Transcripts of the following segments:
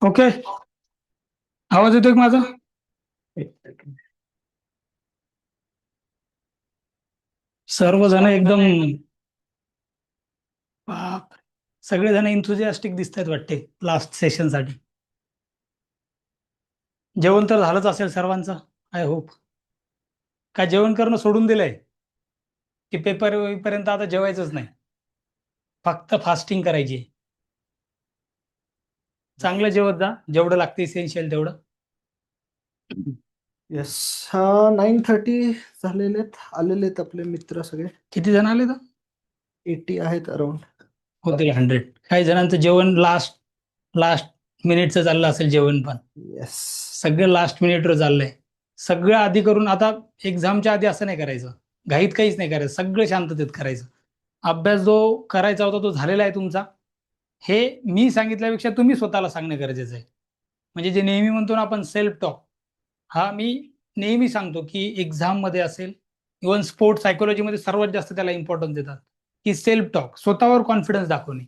Okay. आवाज येतोय का माझा? एक सेकंड. सर्वजण एकदम बाप, सगळेजण इन्थुजियास्टिक दिसत आहेत वाटते लास्ट सेशन साठी. जेवण तर झालंच असेल सर्वांचं, आय होप. काय जेवण करणं सोडून दिलंय की पेपर होईपर्यंत आता जेवायचंच नाही, फक्त फास्टिंग करायची? चांगलं जेवत जा, जेवढं लागतं इसेन्शियल तेवढं. येस. 9:30 झालेले आहेत, आलेले आहेत आपले मित्र सगळे. किती जण आले तर? 80 आहेत अराउंड. होतील 100. काही जणांचं जेवण लास्ट लास्ट मिनिटचं चाललं असेल जेवण पण. येस. सगळं लास्ट मिनिटवर चाललंय. सगळं आधी करून आता एक्झामच्या आधी असं नाही करायचं, घाईत काहीच नाही करायचं, सगळं शांततेत करायचं. अभ्यास जो करायचा होता तो झालेला आहे तुमचा. हे मी सांगितल्यापेक्षा तुम्ही स्वतःला सांगणं गरजेचं आहे. म्हणजे जे नेहमी म्हणतो ना आपण सेल्फ टॉक, हा मी नेहमी सांगतो की एक्झाममध्ये असेल, इव्हन स्पोर्ट्स सायकोलॉजीमध्ये सर्वात जास्त त्याला इम्पॉर्टन्स देतात, की सेल्फ टॉक, स्वतःवर कॉन्फिडन्स दाखवणे.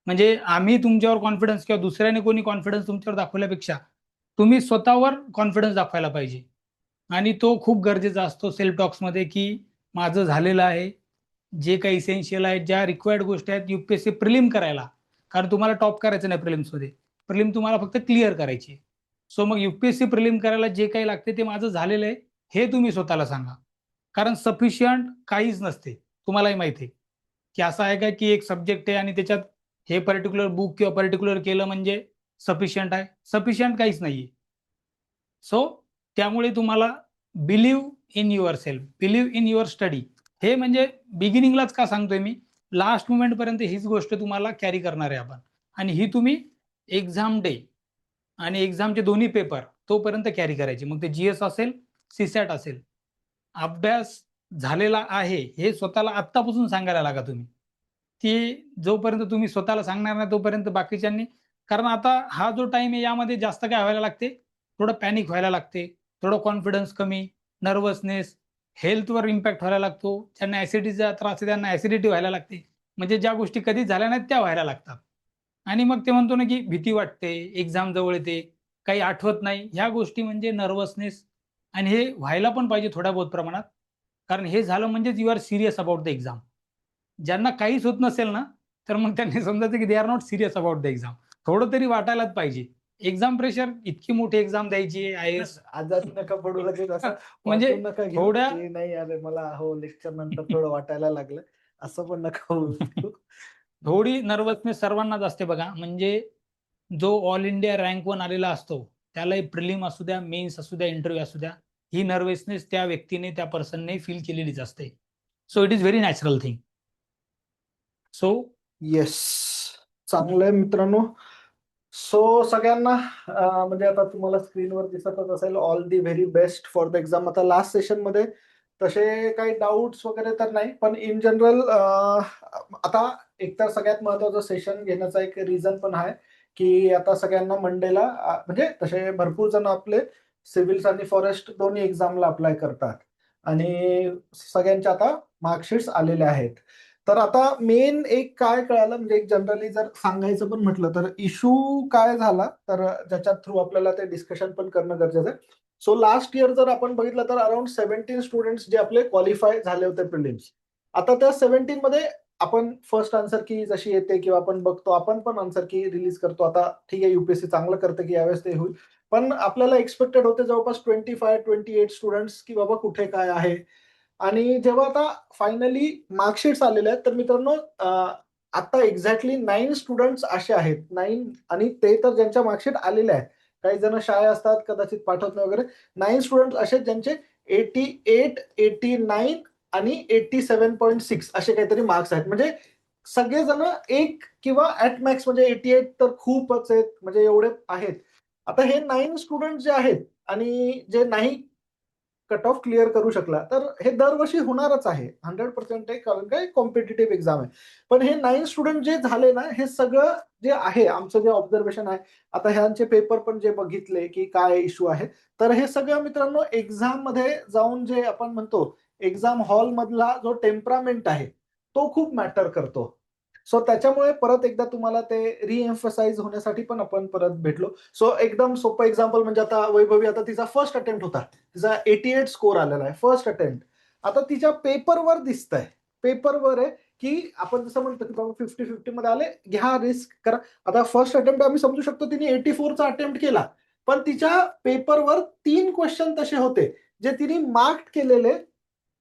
म्हणजे आम्ही तुमच्यावर कॉन्फिडन्स किंवा दुसऱ्याने कोणी कॉन्फिडन्स तुमच्यावर दाखवल्यापेक्षा तुम्ही स्वतःवर कॉन्फिडन्स दाखवायला पाहिजे. आणि तो खूप गरजेचा असतो सेल्फ टॉक्समध्ये, की माझं झालेलं आहे, जे काही इसेन्शियल आहेत, ज्या रिक्वायर्ड गोष्टी आहेत युपीएससी प्रिलिम करायला. कारण तुम्हाला टॉप करायचं नाही प्रिलिम्समध्ये, प्रिलिम तुम्हाला फक्त क्लिअर करायची. सो मग युपीएससी प्रिलिम करायला जे काही लागते ते माझं झालेलं आहे, हे तुम्ही स्वतःला सांगा. कारण सफिशियंट काहीच नसते. तुम्हालाही माहिती आहे की असं आहे का की एक सब्जेक्ट आहे आणि त्याच्यात हे पर्टिक्युलर बुक किंवा पर्टिक्युलर केलं म्हणजे सफिशियंट आहे? सफिशियंट काहीच नाहीये. सो त्यामुळे तुम्हाला believe in your self, believe in your study. हे म्हणजे बिगिनिंगलाच का सांगतोय मी, लास्ट मोमेंट पर्यंत हीच गोष्ट तुम्हाला कॅरी करणार आहे आपण. आणि ही तुम्ही एक्झाम डे आणि एक्झामचे दोन्ही पेपर तोपर्यंत कॅरी करायची. मग ते जीएस असेल, सीसॅट असेल. अभ्यास झालेला आहे हे स्वतःला आत्तापासून सांगायला लागा तुम्ही. की जोपर्यंत तुम्ही स्वतःला सांगणार नाही तोपर्यंत बाकीच्यांनी. कारण आता हा जो टाईम आहे यामध्ये जास्त काय व्हायला लागते, थोडं पॅनिक व्हायला लागते, थोडं कॉन्फिडन्स कमी, नर्व्हसनेस, हेल्थवर इम्पॅक्ट व्हायला लागतो. ज्यांना ॲसिडिटीचा त्रास आहे त्यांना ॲसिडिटी व्हायला लागते. म्हणजे ज्या गोष्टी कधीच झाल्या नाहीत त्या व्हायला लागतात. आणि मग ते म्हणतो ना, की भीती वाटते, एक्झाम जवळ येते, काही आठवत नाही. ह्या गोष्टी म्हणजे नर्व्हसनेस. आणि हे व्हायला पण पाहिजे थोड्या बहुत प्रमाणात. कारण हे झालं म्हणजेच you are serious about the exam. ज्यांना काहीच होत नसेल ना, तर मग त्यांनी समजायचं की they are not serious about the exam. थोडं तरी वाटायलाच पाहिजे. एक्झाम प्रेशर, इतकी मोठी एक्झाम द्यायची आहे आय-ए-एस. आजारी नका पडू लगेच असं म्हणजे वाटून नका घेऊ थोड्या की नाही अरे मला हो लेक्चर नंतर थोडं वाटायला लागलं. असं पण नका होऊ. थोडी नर्व्हसनेस सर्वांनाच असते बघा. म्हणजे जो ऑल इंडिया रँक वन आलेला असतो, त्यालाही प्रिलिम असू द्या, मेन्स असू द्या, इंटरव्ह्यू असू द्या, ही नर्व्हसनेस त्या व्यक्तीने, त्या पर्सनने फील केलेलीच असते. So it is very natural thing. So yes. चांगलं आहे मित्रांनो. सो सगळ्यांना म्हणजे आता तुम्हाला स्क्रीनवर दिसतच असेल all the very best for the exam. आता लास्ट सेशन मध्ये तसे काही डाऊट्स वगैरे तर नाही, पण इन जनरल आता एकतर सगळ्यात महत्वाचं सेशन घेण्याचा एक रिझन पण आहे की आता सगळ्यांना मंडेला म्हणजे तसे भरपूर जण आपले सिव्हिल्स आणि फॉरेस्ट दोन्ही एक्झामला अप्लाय करतात आणि सगळ्यांच्या आता मार्कशीट्स आलेल्या आहेत. तर आता मेन एक काय कळालं म्हणजे एक जनरली जर सांगायचं पण म्हटलं तर इश्यू काय झाला तर ज्याच्या थ्रू आपल्याला ते डिस्कशन पण करणं गरजेचं आहे. सो लास्ट इयर जर आपण बघितलं तर अराउंड 17 स्टुडंट्स जे आपले क्वालिफाय झाले होते प्रिलिम्स. आता त्या 17 मध्ये आपण फर्स्ट आन्सर की जशी येते किंवा आपण बघतो आपण पण आन्सर की रिलीज करतो. आता ठीक आहे युपीएससी चांगलं करतं की यावेळेस ते होईल, पण आपल्याला एक्सपेक्टेड होते जवळपास 25-28 स्टुडंट्स की बाबा कुठे काय आहे. आणि जेव्हा आता फायनली मार्कशीट्स आलेल्या आहेत तर मित्रांनो आता एक्झॅक्टली 9 स्टुडंट्स असे आहेत, 9 आणि ते तर ज्यांच्या मार्कशीट आलेल्या आहेत. काही जण शाळा असतात कदाचित पाठवत नाही वगैरे. 9 स्टुडंट्स असे ज्यांचे 88, 89 आणि 87.6 असे काहीतरी मार्क्स आहेत. म्हणजे सगळेजण एक किंवा ऍट मॅक्स म्हणजे 88 तर खूपच आहेत, म्हणजे एवढे आहेत. आता हे 9 स्टुडंट जे आहेत आणि जे नाही कट ऑफ क्लिअर करू शकला तर हे दरवर्षी होणारच आहे 100% आहे, कारण काय कॉम्पिटेटिव्ह एक्झाम आहे. पण हे 9 स्टुडंट जे झाले ना हे सगळं जे आहे आमचं जे ऑब्झर्वेशन आहे, आता ह्यांचे पेपर पण जे बघितले की काय इश्यू आहे, तर हे सगळं मित्रांनो एक्झाम मध्ये जाऊन जे आपण म्हणतो एक्झाम हॉल मधला जो टेम्परामेंट आहे तो खूप मॅटर करतो. सो त्याच्यामुळे परत एकदा तुम्हाला ते रिएम्फसाइज होण्यासाठी पण आपण परत भेटलो. सो एकदम सोपं एक्झाम्पल म्हणजे आता वैभवी, आता तिचा फर्स्ट अटेम्प्ट होता, तिचा 88 स्कोर आलेला आहे फर्स्ट अटेम्प्ट. आता तिच्या पेपरवर दिसतंय, पेपरवर आहे की आपण जसं म्हणतो की बाबा 50-50 मध्ये आले, घ्या रिस्क करा. आता फर्स्ट अटेम्प्ट आम्ही समजू शकतो तिने 84चा अटेम्प्ट केला, पण तिच्या पेपरवर 3 क्वेश्चन तसे होते जे तिने मार्क केलेले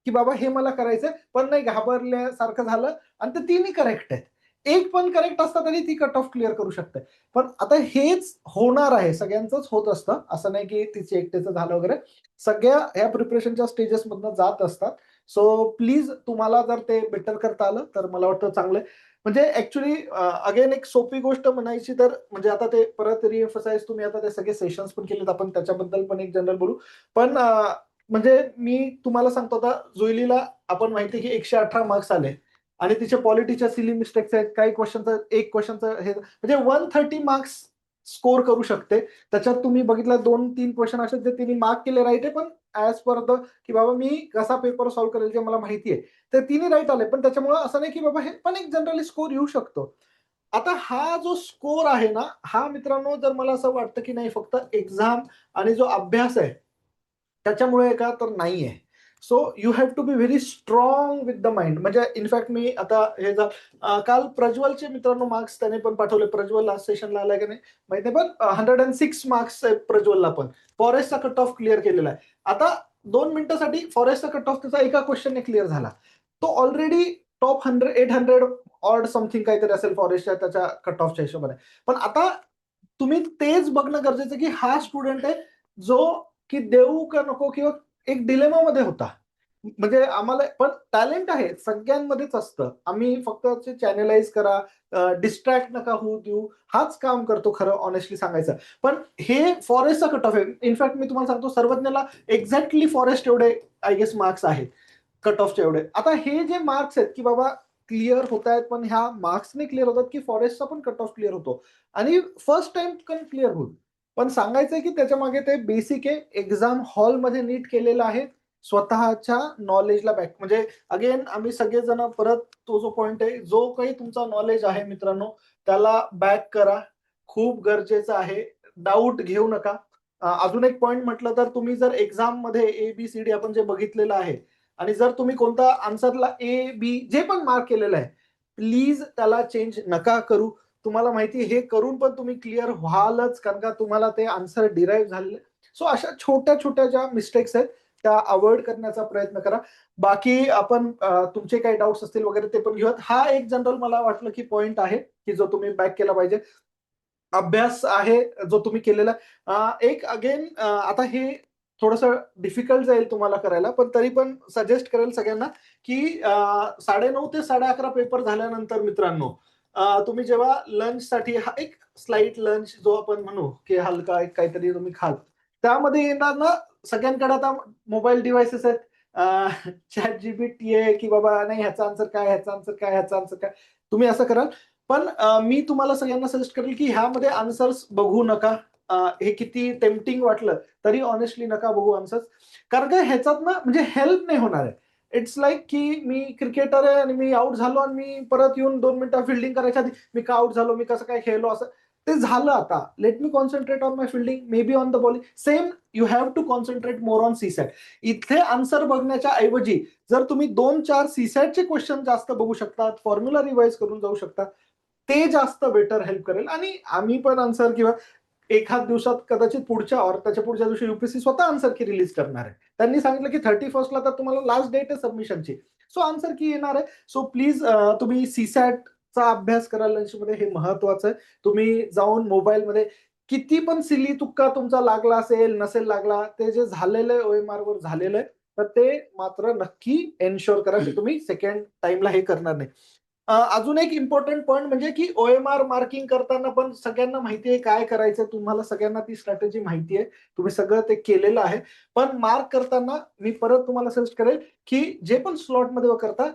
की बाबा हे मला करायचंय, पण नाही घाबरल्यासारखं झालं आणि ते तिन्ही करेक्ट आहेत. एक पण करेक्ट असता तरी ती कट ऑफ क्लिअर करू शकते. पण आता हेच होणार आहे, सगळ्यांचंच होत असतं, असं नाही की तिचे एकटेचं झालं वगैरे. सगळ्या ह्या प्रिपरेशनच्या स्टेजेस मधनं जात असतात. सो प्लीज तुम्हाला जर ते बेटर करता आलं तर मला वाटतं चांगलं आहे. म्हणजे ऍक्च्युली अगेन एक सोपी गोष्ट म्हणायची तर म्हणजे आता ते परत रिएम्फसाइज, तुम्ही आता ते सगळे सेशन्स पण केलेत, आपण त्याच्याबद्दल पण एक जनरल बोलू. पण म्हणजे मी तुम्हाला सांगतो, आता जुईलीला आपण माहिती की 118 मार्क्स आले आणि तिचे पॉलिटीच्या सिली मिस्टेक्स आहेत, काही क्वेश्चनचं, एक क्वेश्चनचं हे म्हणजे 130 मार्क्स स्कोर करू शकते. त्याच्यात तुम्ही बघितलं 2-3 क्वेश्चन असे जे तिने मार्क केले राईट आहे, पण ऍज पर द की बाबा मी कसा पेपर सॉल्व्ह करेल जे मला माहिती आहे, तर तिने राईट आले. पण त्याच्यामुळे असं नाही की बाबा हे पण एक जनरली स्कोर येऊ शकतो. आता हा जो स्कोर आहे ना, हा मित्रांनो, जर मला असं वाटतं की नाही फक्त एक्झाम आणि जो अभ्यास आहे त्याच्यामुळे का, तर नाहीये. So you have to be very strong with the mind. म्हणजे इनफॅक्ट मी आता हे काल प्रज्वलचे मित्रांनो मार्क्स त्याने पण पाठवले. प्रज्वल लास्ट सेशनला आलाय का नाही माहिती नाही, पण 106 मार्क्स आहे प्रज्वलला पण. फॉरेस्टचा कट ऑफ क्लिअर केलेला आहे. आता 2 मिनिटासाठी फॉरेस्टचा कट ऑफ त्याचा एका क्वेश्चनने क्लिअर झाला. तो ऑलरेडी टॉप 800 ऑड समथिंग काहीतरी असेल फॉरेस्टच्या त्याच्या कट ऑफच्या हिशोबाने. पण आता तुम्ही तेच बघणं गरजेचं की हा स्टुडंट आहे जो की देऊ का नको, किंवा एक डिलेमामध्ये होता. म्हणजे आम्हाला पण टॅलेंट आहे, सगळ्यांमध्येच असतं. आम्ही फक्त चॅनलाइज करा, डिस्ट्रॅक्ट नका होऊ देऊ, हाच काम करतो खरं ऑनेस्टली सांगायचं. पण हे फॉरेस्टचा कट ऑफ आहे. इनफॅक्ट मी तुम्हाला सांगतो, सर्वज्ञला एक्झॅक्टली फॉरेस्ट एवढे आय गेस मार्क्स आहेत, कट ऑफचे एवढे. आता हे जे मार्क्स आहेत की बाबा क्लिअर होत आहेत, पण ह्या मार्क्सने क्लिअर होतात की फॉरेस्टचा पण कट ऑफ क्लिअर होतो आणि फर्स्ट टाइम पण क्लिअर होईल. पण सांगायचंय की त्याच्या मागे ते बेसिक आहे, एक्झाम हॉलमध्ये नीट केलेलं आहे, स्वतःच्या नॉलेजला बॅक. म्हणजे अगेन आम्ही सगळेजण परत तो जो पॉइंट आहे, जो काही तुमचा नॉलेज आहे मित्रांनो त्याला बॅक करा, खूप गरजेचं आहे. डाऊट घेऊ नका. अजून एक पॉइंट म्हटलं तर, तुम्ही जर एक्झाम मध्ये ABCD आपण जे बघितलेलं आहे आणि जर तुम्ही कोणता आन्सरला A B जे पण मार्क केलेलं आहे, प्लीज त्याला चेंज नका करू. तुम्हाला माहिती हे करून पण तुम्ही क्लिअर व्हालच, कारण का तुम्हाला ते आन्सर डिराईव्ह झालेले. सो अशा छोट्या छोट्या ज्या मिस्टेक्स आहेत त्या अवॉइड करण्याचा प्रयत्न करा. बाकी आपण तुमचे काही डाऊट्स असतील वगैरे ते पण घेऊयात. हा एक जनरल मला वाटलं की पॉइंट आहे की जो तुम्ही बॅक केला पाहिजे. अभ्यास आहे जो तुम्ही केलेला. एक अगेन आता हे थोडंसं डिफिकल्ट जाईल तुम्हाला करायला, पण तरी पण सजेस्ट करेल सगळ्यांना की 9:30 ते 11:30 पेपर झाल्यानंतर मित्रांनो, तुम्ही जेव्हा लंचसाठी हा एक स्लाइट लंच जो आपण म्हणू की हलका एक काहीतरी तुम्ही खाल, त्यामध्ये येणार ना, सगळ्यांकडे आता मोबाईल डिव्हाइसेस आहेत. चॅट जीपीटी आहे की बाबा नाही ह्याचा आन्सर काय, ह्याचा आन्सर काय, ह्याचा आन्सर काय, तुम्ही असं कराल. पण मी तुम्हाला सगळ्यांना सजेस्ट करेल की ह्यामध्ये आन्सर्स बघू नका. हे किती टेम्पटिंग वाटलं तरी ऑनेस्टली नका बघू आन्सर्स, कारण का ह्याच्यात ना म्हणजे हेल्प नाही होणार आहे. इट्स लाईक की मी क्रिकेटर आहे आणि मी आउट झालो आणि मी परत येऊन 2 मिनिटं फिल्डिंग करायच्या आधी मी का आउट झालो, मी कसं काय खेळलो, असं ते झालं. आता let me concentrate on my fielding, maybe on the bowling. Same you have to concentrate more on CSAT. इथे आन्सर बघण्याच्या ऐवजी जर तुम्ही 2-4 सीसॅटचे क्वेश्चन जास्त बघू शकतात, फॉर्म्युला रिवाइज करून जाऊ शकता, ते जास्त बेटर हेल्प करेल. आणि आम्ही पण आन्सर किंवा एखाद दिवसात कदाचित पुढच्या और त्याच्या पुढच्या दिवशी युपीएससी स्वतः आन्सर की रिलीज करणार आहे. त्यांनी सांगितलं की 31st ला तर तुम्हाला लास्ट डेट आहे सबमिशनची. सो आन्सर की येणार आहे. सो प्लीज तुम्ही सीसॅटचा अभ्यास करा लंचमध्ये, हे महत्वाचं आहे. तुम्ही जाऊन मोबाईलमध्ये किती पण सिली तुक्का तुमचा लागला असेल नसेल लागला, ते जे झालेलं आहे OMR वर झालेलं आहे, तर ते मात्र नक्की एन्शुअर करा की तुम्ही सेकंड टाइमला हे करणार नाही. अजून एक इम्पॉर्टंट पॉईंट म्हणजे की OMR मार्किंग करताना पण सगळ्यांना माहिती आहे काय करायचं, तुम्हाला सगळ्यांना ती स्ट्रॅटेजी माहिती आहे, तुम्ही सगळं ते केलेलं आहे. पण मार्क करताना मी परत तुम्हाला सजेस्ट करेल की जे पण स्लॉटमध्ये करता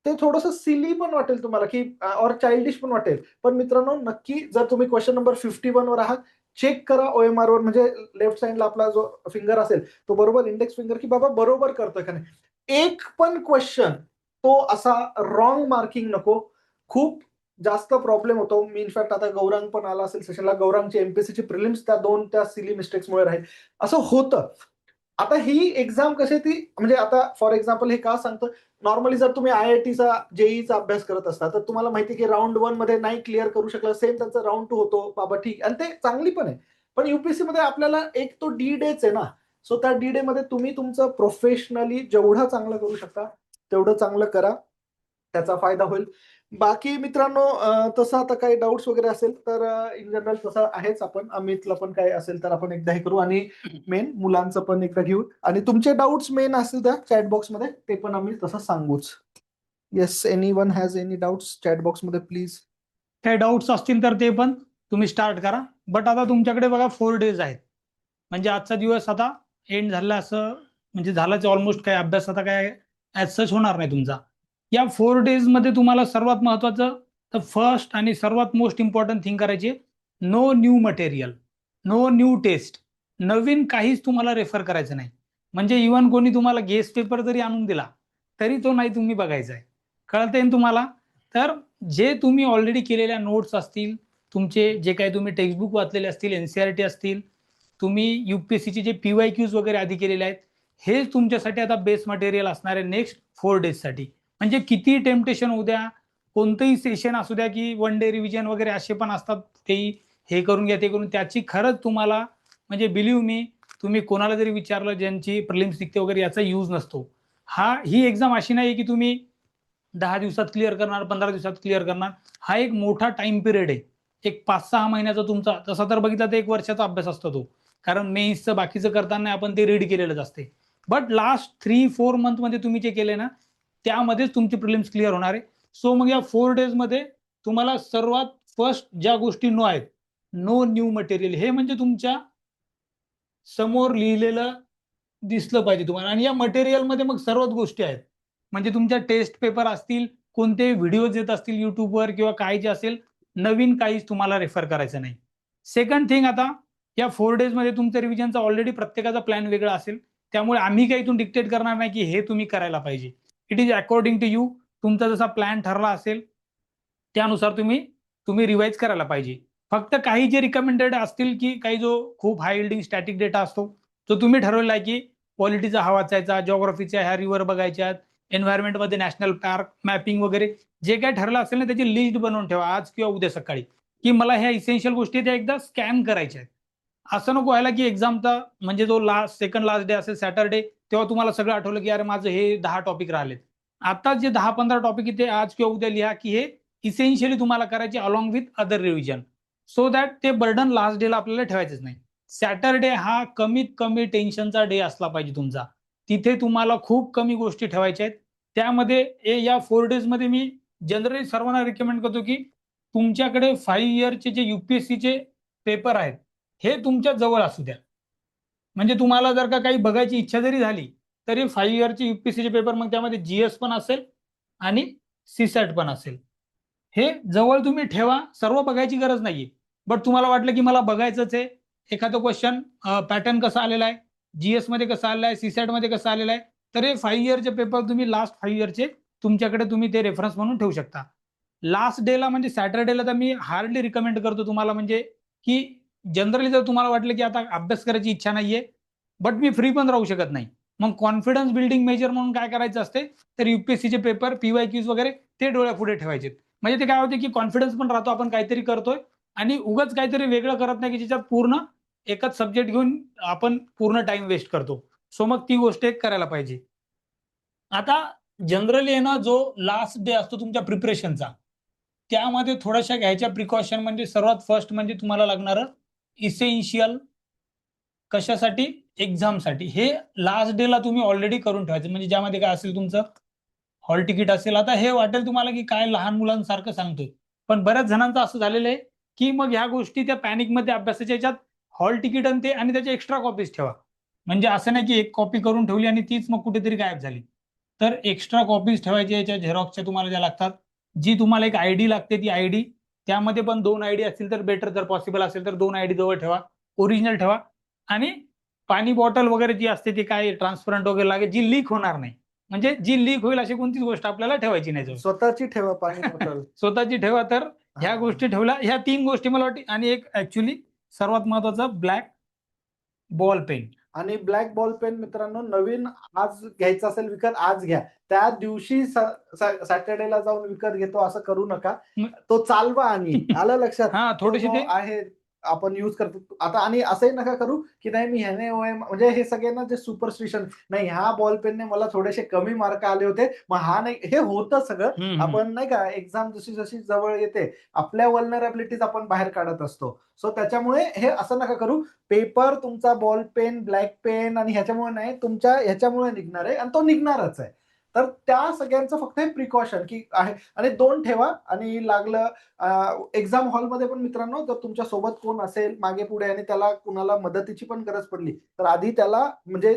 ते थोडंसं सिली पण वाटेल तुम्हाला की और चाइल्डिश पण वाटेल. पण मित्रांनो नक्की जर तुम्ही क्वेश्चन नंबर 51 वर आहात, चेक करा OMR वर, म्हणजे लेफ्ट साइडला आपला जो फिंगर असेल तो बरोबर इंडेक्स फिंगर की बाबा बरोबर करतोय का नाही. एक पण क्वेश्चन तो असा रॉंग मार्किंग नको. खूप जास्त प्रॉब्लेम होतो. मी इनफॅक्ट आता गौरांग पण आला असेल सेशनला, गौरांगची एमपीएससीची प्रिलिम्स त्या सिली मिस्टेक्समुळे राहील, असं होतं. आता ही एक्झाम कशी ती म्हणजे आता फॉर एक्झाम्पल हे का सांगतो, नॉर्मली जर तुम्ही IITचा जेईचा अभ्यास करत असता तर तुम्हाला माहिती की राऊंड 1 मध्ये नाही क्लिअर करू शकला, सेम त्यांचा राऊंड 2 होतो, बाबा ठीक, आणि ते चांगली पण आहे. पण युपीएससी मध्ये आपल्याला एक तो डी डेच आहे ना, सो त्या डी डे मध्ये तुम्ही तुमचं प्रोफेशनली जेवढं चांगलं करू शकता तेवढं चांगलं करा, त्याचा फायदा होईल. बाकी मित्रांनो, तसं आता काही डाऊट्स वगैरे असेल तर इन जनरल तसं आहेच, आपण अमितला पण काय असेल तर आपण एकदा हे करू, आणि मेन मुलांचं पण एकदा घेऊ, आणि तुमचे डाऊट्स मेन असतील त्या चॅट बॉक्समध्ये ते पण आम्ही तसं सांगूच. Yes, any one has any doubts chat बॉक्समध्ये प्लीज. काही डाऊट्स असतील तर ते पण तुम्ही स्टार्ट करा. बट आता तुमच्याकडे बघा 4 डेज आहेत, म्हणजे आजचा दिवस आता एंड झाला असं म्हणजे झालाच ऑलमोस्ट. काय अभ्यास आता काय ॲज सच होणार नाही तुमचा. या 4 डेज मध्ये तुम्हाला सर्वात महत्वाचं तर फर्स्ट आणि सर्वात मोस्ट इम्पॉर्टंट थिंग करायची, no new material, no new test. नवीन काहीच तुम्हाला रेफर करायचं नाही. म्हणजे इव्हन कोणी तुम्हाला गेस्ट पेपर जरी आणून दिला तरी तो नाही तुम्ही बघायचा आहे. कळतंय ना तुम्हाला? तर जे तुम्ही ऑलरेडी केलेल्या नोट्स असतील, तुमचे जे काही तुम्ही टेक्स्टबुक वाचलेले असतील, NCERT असतील, तुम्ही UPSCचे जे PYQs वगैरे आधी केलेले आहेत, हेच तुमच्यासाठी आता बेस मटेरियल असणार आहे नेक्स्ट 4 डेजसाठी. म्हणजे किती टेम्पटेशन होऊ द्या, कोणतंही सेशन असू द्या, की 1 डे रिव्हिजन वगैरे असे पण असतात, तेही हे करून घ्या ते करून, त्याची खरंच तुम्हाला म्हणजे बिलीव्ह मी, तुम्ही कोणाला जरी विचारलं ज्यांची प्रिलिम्स निघते वगैरे, याचा यूज नसतो. ही एक्झाम अशी नाही की तुम्ही 10 दिवसात क्लिअर करणार, 15 दिवसात क्लिअर करणार. हा एक मोठा टाइम पिरियड आहे. एक 5-6 महिन्याचा तुमचा, तसा तर बघितला तर 1 वर्षाचा अभ्यास असतो तो. कारण मेन्सचं बाकीचं करताना आपण ते रीड केलेलंच असते. बट लास्ट 3-4 मंथमध्ये तुम्ही जे केले ना, त्यामध्येच तुमची प्रिलिम्स क्लिअर होणार आहे. सो मग या 4 डेजमध्ये तुम्हाला सर्वात फर्स्ट ज्या गोष्टी नो आहेत, नो न्यू मटेरियल, हे म्हणजे तुमच्या समोर लिहिलेलं दिसलं पाहिजे तुम्हाला. आणि या मटेरियलमध्ये मग सर्वच गोष्टी आहेत. म्हणजे तुमच्या टेस्ट पेपर असतील, कोणते व्हिडिओज येत असतील युट्यूबवर किंवा काय जे असेल, नवीन काहीच तुम्हाला रेफर करायचं नाही. सेकंड थिंग, आता या 4 डेजमध्ये तुमच्या रिव्हिजनचा ऑलरेडी प्रत्येकाचा प्लॅन वेगळा असेल. त्यामुळे आम्ही काही इथून डिक्टेट करणार नाही की हे तुम्ही करायला पाहिजे. It is according to you. तुमचा जसा प्लॅन ठरला असेल त्यानुसार तुम्ही तुम्ही रिवाइज करायला पाहिजे. फक्त काही जे रिकमेंडेड असतील, की काही जो खूप हाय यील्डिंग स्टॅटिक डेटा असतो, तो तुम्ही ठरवला आहे की पॉलिटीचा हा वाचायचा, जिओग्राफीच्या ह्या रिव्हर बघायच्यात, एन्व्हायरमेंटमध्ये नॅशनल पार्क मॅपिंग वगैरे जे काही ठरलं असेल ना, त्याची लिस्ट बनवून ठेवा आज किंवा उद्या सकाळी, की मला ह्या इसेन्शियल गोष्टी त्या एकदा स्कॅन करायच्या आहेत. असं नको व्हायला की एक्झामचा म्हणजे जो सेकंड लास्ट डे असेल सॅटरडे, तेव्हा तुम्हाला सगळं आठवलं की अरे माझं हे 10 टॉपिक राहिलेत. आता जे 10-15 टॉपिक ते आज किंवा उद्या लिहा, की हे इसेन्शियली तुम्हाला करायचे along with other revision, so that ते बर्डन लास्ट डेला आपल्याला ठेवायचंच नाही. सॅटरडे हा कमीत कमी टेन्शनचा डे असला पाहिजे तुमचा. तिथे तुम्हाला खूप कमी गोष्टी ठेवायच्या आहेत. त्यामध्ये या 4 डेजमध्ये मी जनरली सर्वांना रिकमेंड करतो की तुमच्याकडे 5 इयरचे जे UPSCचे पेपर आहेत, हे तुमच्या जवळ असू द्या. म्हणजे तुम्हाला जर का काही बघायची इच्छा जरी झाली, तरी 5 इयरचे UPSCचे पेपर, मग त्यामध्ये GS पण असेल आणि CSAT पण असेल. हे जवळ तुम्ही ठेवा. सर्व बघायची गरज नाहीये. बट तुम्हाला वाटलं की मला बघायचंच आहे, एखादं क्वेश्चन पॅटर्न कसा आलेला आहे, GS मध्ये कसा आलेला आहे, CSAT मध्ये कसा आलेला आहे, तर हे 5 इयरचे पेपर तुम्ही लास्ट 5 इयरचे तुमच्याकडे तुम्ही ते रेफरन्स म्हणून ठेवू शकता. लास्ट डेला म्हणजे सॅटर्डेला तर मी हार्डली रिकमेंड करतो तुम्हाला, म्हणजे की जनरली जर तुम्हाला वाटलं की आता अभ्यास करायची इच्छा नाहीये, बट मी फ्री पण राहू शकत नाही, मग कॉन्फिडन्स बिल्डिंग मेजर म्हणून काय करायचं असते, तर UPSCचे पेपर PYQs वगैरे ते डोळ्यापुढे ठेवायचे. म्हणजे ते काय होते की कॉन्फिडन्स पण राहतो, आपण काहीतरी करतोय आणि उगाच काहीतरी वेगळं करत नाही की ज्याच्यात पूर्ण एकच सब्जेक्ट घेऊन आपण पूर्ण टाइम वेस्ट करतो. सो मग ती गोष्ट एक करायला पाहिजे. आता जनरली आहे ना, जो लास्ट डे असतो तुमच्या प्रिपरेशनचा, त्यामध्ये थोड्याशा घ्यायच्या प्रिकॉशन, म्हणजे सर्वात फर्स्ट म्हणजे तुम्हाला लागणारं इसेन्शियल कशासाठी, एक्झामसाठी, हे लास्ट डेला तुम्ही ऑलरेडी करून ठेवायचं. म्हणजे ज्यामध्ये काय असेल तुमचं हॉल तिकीट असेल. आता हे वाटेल तुम्हाला की काय लहान मुलांसारखं सांगतोय, पण बऱ्याच जणांचं असं झालेलं आहे की मग ह्या गोष्टी त्या पॅनिकमध्ये अभ्यासाच्या याच्यात हॉल तिकीट आणि ते आणि त्याच्या एक्स्ट्रा कॉपीज ठेवा. म्हणजे असं नाही की एक कॉपी करून ठेवली आणि तीच मग कुठेतरी गायब झाली. तर एक्स्ट्रा कॉपीज ठेवायच्या याच्या झेरॉक्सच्या तुम्हाला ज्या लागतात. जी तुम्हाला एक आयडी लागते, ती आयडी, त्यामध्ये पण 2 आयडी असतील तर बेटर, जर पॉसिबल असेल तर 2 आयडी जवळ ठेवा, ओरिजिनल ठेवा. आणि पाणी बॉटल वगैरे जी असते ती काय ट्रान्सपरंट वगैरे लागेल, जी लीक होणार नाही. म्हणजे जी लीक होईल अशी कोणतीच गोष्ट आपल्याला ठेवायची नाही जवळ. स्वतःची ठेवा पाणी बॉटल. स्वतःची ठेवा. तर ह्या हा. गोष्टी ठेवल्या, ह्या 3 गोष्टी मला वाटते. आणि एक ऍक्च्युली सर्वात महत्वाचा, ब्लॅक बॉल पेन. आणि ब्लॅक बॉल पेन मित्रांनो नवीन आज घ्यायचं असेल विकत आज घ्या. त्या दिवशी सॅटर्डेला जाऊन विकत घेतो असं करू नका. तो चालवा. आणि आलं लक्षात, हा, तो थोडेसे जो ते आहे आपण युज करतो आता. आणि असंही नका करू की नाही मी ह्याने म्हणजे हे सगळ्यांना जे सुपरस्टिशन, नाही ह्या बॉल पेनने मला थोडेसे कमी मार्क आले होते मग हा नाही, हे होतं सगळं. आपण नाही का एक्झाम जशी जशी जवळ येते आपल्या वल्नरॅबिलिटीज आपण बाहेर काढत असतो. सो त्याच्यामुळे हे असं नका करू. पेपर तुमचा बॉल पेन, ब्लॅक पेन आणि ह्याच्यामुळे नाही, तुमच्या ह्याच्यामुळे निघणार आहे आणि तो निघणारच आहे. तर त्या सगळ्यांचं फक्त हे प्रिकॉशन की आहे. आणि 2 ठेवा. आणि लागलं एक्झाम हॉलमध्ये पण मित्रांनो जर तुमच्या सोबत कोण असेल मागे पुढे आणि त्याला कुणाला मदतीची पण गरज पडली तर आधी त्याला म्हणजे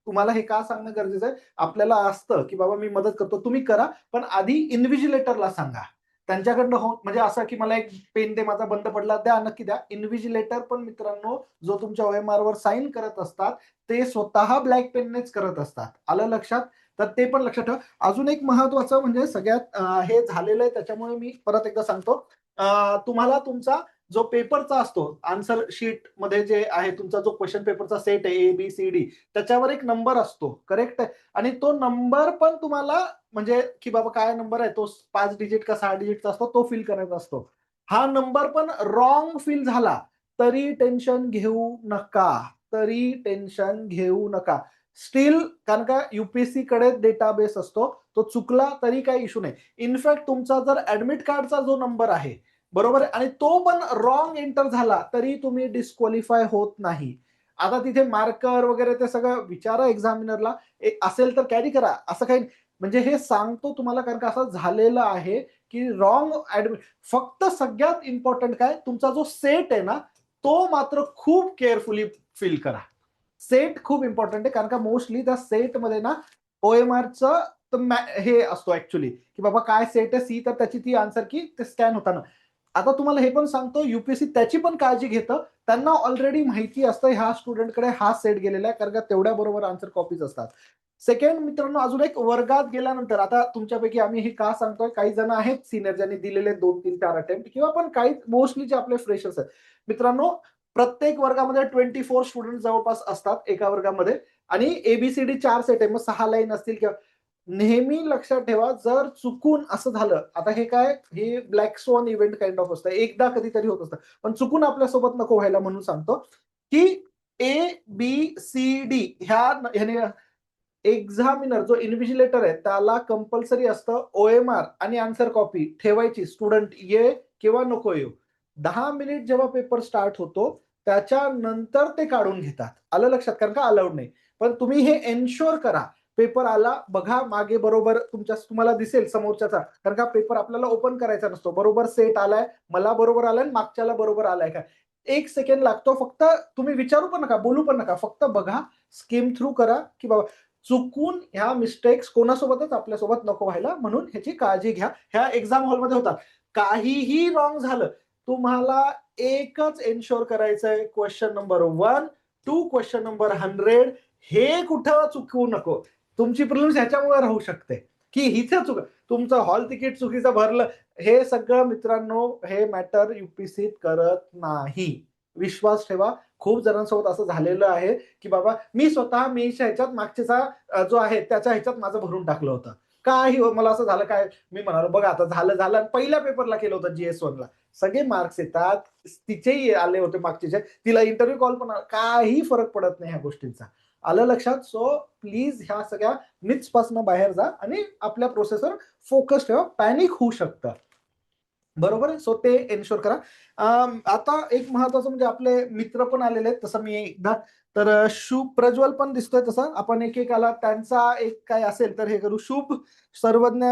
तुम्हाला हे का सांगणं गरजेचं आहे, आपल्याला असतं की बाबा मी मदत करतो तुम्ही करा, पण आधी इन्व्हिजिलेटरला सांगा. त्यांच्याकडनं म्हणजे असं की मला एक पेन दे माझा बंद पडला, द्या नक्की द्या. इन्व्हिजिलेटर पण मित्रांनो जो तुमच्या OMR वर साईन करत असतात ते स्वतः ब्लॅक पेननेच करत असतात. आलं लक्षात. तर ते पण लक्षात ठेवा. अजून एक महत्वाचं म्हणजे सगळ्यात हे झालेलं आहे त्याच्यामुळे मी परत एकदा सांगतो. तुम्हाला तुमचा जो पेपरचा असतो आन्सर शीट मध्ये जे आहे तुमचा जो क्वेश्चन पेपरचा सेट आहे ABCD त्याच्यावर एक नंबर असतो करेक्ट. आणि तो नंबर पण तुम्हाला म्हणजे की बाबा काय नंबर आहे तो 5 डिजिट का 6 डिजिटचा असतो तो फिल करायचा असतो. हा नंबर पण रॉंग फिल झाला तरी टेन्शन घेऊ नका. तरी टेन्शन घेऊ नका. स्टील, कारण का UPSC कडे डेटाबेस असतो, तो चुकला तरी काही इश्यू नाही. इनफॅक्ट तुमचा जर ऍडमिट कार्डचा जो नंबर आहे बरोबर आहे आणि तो पण रॉंग एंटर झाला तरी तुम्ही डिस्क्वालिफाय होत नाही. आता तिथे मार्कर वगैरे ते सगळं विचारा एक्झामिनरला, असेल तर कॅरी करा असं काही. म्हणजे हे सांगतो तुम्हाला कारण का असं झालेलं आहे की रॉंग ऍडमिट. फक्त सगळ्यात इम्पॉर्टंट काय तुमचा जो सेट आहे ना तो मात्र खूप केअरफुली फिल करा. सेट खूप इम्पॉर्टंट आहे कारण का मोस्टली त्या सेटमध्ये ना OMRचं हे असतो ऍक्च्युली की बाबा काय सेट आहे सी तर त्याची ती आन्सर की ते स्कॅन होताना. आता तुम्हाला हे पण सांगतो UPSC त्याची पण काळजी घेतं. त्यांना ऑलरेडी माहिती असतं ह्या स्टुडंटकडे हा सेट गेलेला आहे कारण का तेवढ्या बरोबर आन्सर कॉपीज असतात. सेकंड मित्रांनो अजून एक, वर्गात गेल्यानंतर आता तुमच्यापैकी आम्ही हे का सांगतोय, काही जण आहेत सिनियर ज्यांनी दिलेले 2-3-4 अटेम्प्ट किंवा पण काही मोस्टली जे आपले फ्रेशर्स आहेत मित्रांनो. प्रत्येक वर्गामध्ये 24 स्टुडंट जवळपास असतात एका वर्गामध्ये. आणि ABCD 4 सेट आहे मग 6 लाईन असतील किंवा. नेहमी लक्षात ठेवा जर चुकून असं झालं, आता हे काय हे black swan event kind of असतं, एकदा कधीतरी होत असतं पण चुकून आपल्यासोबत नको व्हायला म्हणून सांगतो की ABCD ह्याने एक्झामिनर जो इन्व्हिजिलेटर आहे त्याला कंपल्सरी असतं OMR आणि आन्सर कॉपी ठेवायची. स्टुडंट ये किंवा नको येऊ 10 मिनिट जेव्हा पेपर स्टार्ट होतो त्याच्यानंतर ते काढून घेतात. आलं लक्षात, कारण का अलाउड नाही. पण तुम्ही हे एन्श्योर करा पेपर आला बघा मागे बरोबर तुम्हाला दिसेल समोरच्याचा, कारण का पेपर आपल्याला ओपन करायचा नसतो. बरोबर सेट आलाय, मला बरोबर आलाय, मागच्याला बरोबर आलाय का. 1 सेकंड लागतो फक्त. तुम्ही विचारू पण नका, बोलू पण नका, फक्त बघा, स्किम थ्रू करा की बाबा चुकून ह्या मिस्टेक्स कोणासोबतच आपल्यासोबत नको व्हायला म्हणून ह्याची काळजी घ्या. ह्या एक्झाम हॉलमध्ये होतात. काहीही रॉंग झालं तुम्हाला एकच एन्श्योर करायचंय, question number 1 to question number 100 हे कुठं चुकवू नको. तुमची प्रिलिम्स ह्याच्यामुळे राहू शकते की इथे चुक, तुमचं हॉल तिकीट चुकीचं भरलं, हे सगळं मित्रांनो हे मॅटर UPSC करत नाही. विश्वास ठेवा. खूप जणांसोबत असं झालेलं आहे की बाबा मी स्वतः मेच्या ह्याच्यात मागच्याचा जो आहे त्याच्या ह्याच्यात माझं भरून टाकलं होतं. काही मला असं झालं काय, मी म्हणालो बघा आता झालं झालं, पहिल्या पेपरला केलं होतं GS1 ला सगळे मार्क्स येतात. तिचेही आले होते मागचे, तिला इंटरव्ह्यू कॉल पण काही फरक पडत नाही ह्या गोष्टींचा. आलं लक्षात. सो प्लीज ह्या सगळ्या मिथ्स पासून बाहेर जा आणि आपल्या प्रोसेसवर फोकस ठेवा. पॅनिक होऊ शकतं बरोबर आहे. सो ते एन्श्योर करा. आता एक महत्वाचं म्हणजे आपले मित्र पण आलेले आहेत तसं मी एकदा, तर शुभ प्रज्वल पण दिसतोय तसं आपण एक एक आला त्यांचा एक काय असेल तर हे करू. शुभ सर्वज्ञ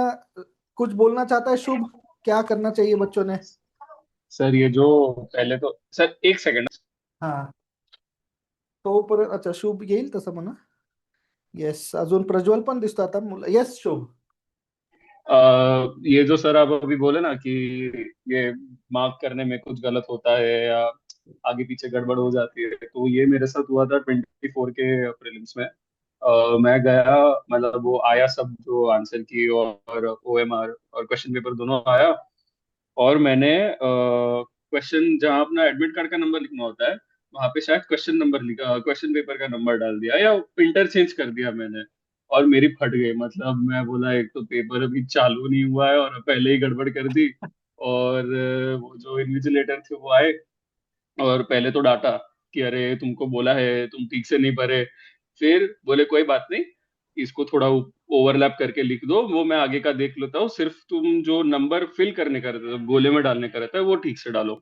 कुछ बोलना चाहता है शुभ, क्या करना चाहिए बच्चों ने. सर ये जो पहले तो सर एक सेकंड. हा तो परत अच्छा शुभ येईल तसं म्हणा. येस अजून प्रज्वल पण दिसतो आता येस शुभ. ये जो सर आप अभी बोले ना कि ये मार्क करने में कुछ गलत होता है या आगे पीछे गड़बड़ हो जाती है, तो ये मेरे साथ हुआ था 24 के प्रीलिम्स में. मैं गया, मतलब वो आया सब, जो आंसर की और ओएमआर और क्वेश्चन पेपर दोनों आया। और मैंने क्वेश्चन जहाँ अपना एडमिट कार्ड का नंबर लिखना होता है, वहां पे शायद क्वेश्चन नंबर लिखा, क्वेश्चन पेपर का नंबर डाल दिया या इंटरचेंज कर दिया मैंने। और मेरी फट गई, मतलब मैं बोला एक तो पेपर अभी चालू नहीं हुआ है और पहले ही गड़बड़ कर दी। और वो जो इन्विजिलेटर थे वो आए और पहले तो डांटा कि अरे तुमको बोला है, तुम ठीक से नहीं भरे। फिर बोले कोई बात नहीं, इसको थोड़ा ओवरलैप करके लिख दो, वो मैं आगे का देख लेता हूँ, सिर्फ तुम जो नंबर फिल करने का रहता है, गोले में डालने का रहता है, वो ठीक से डालो।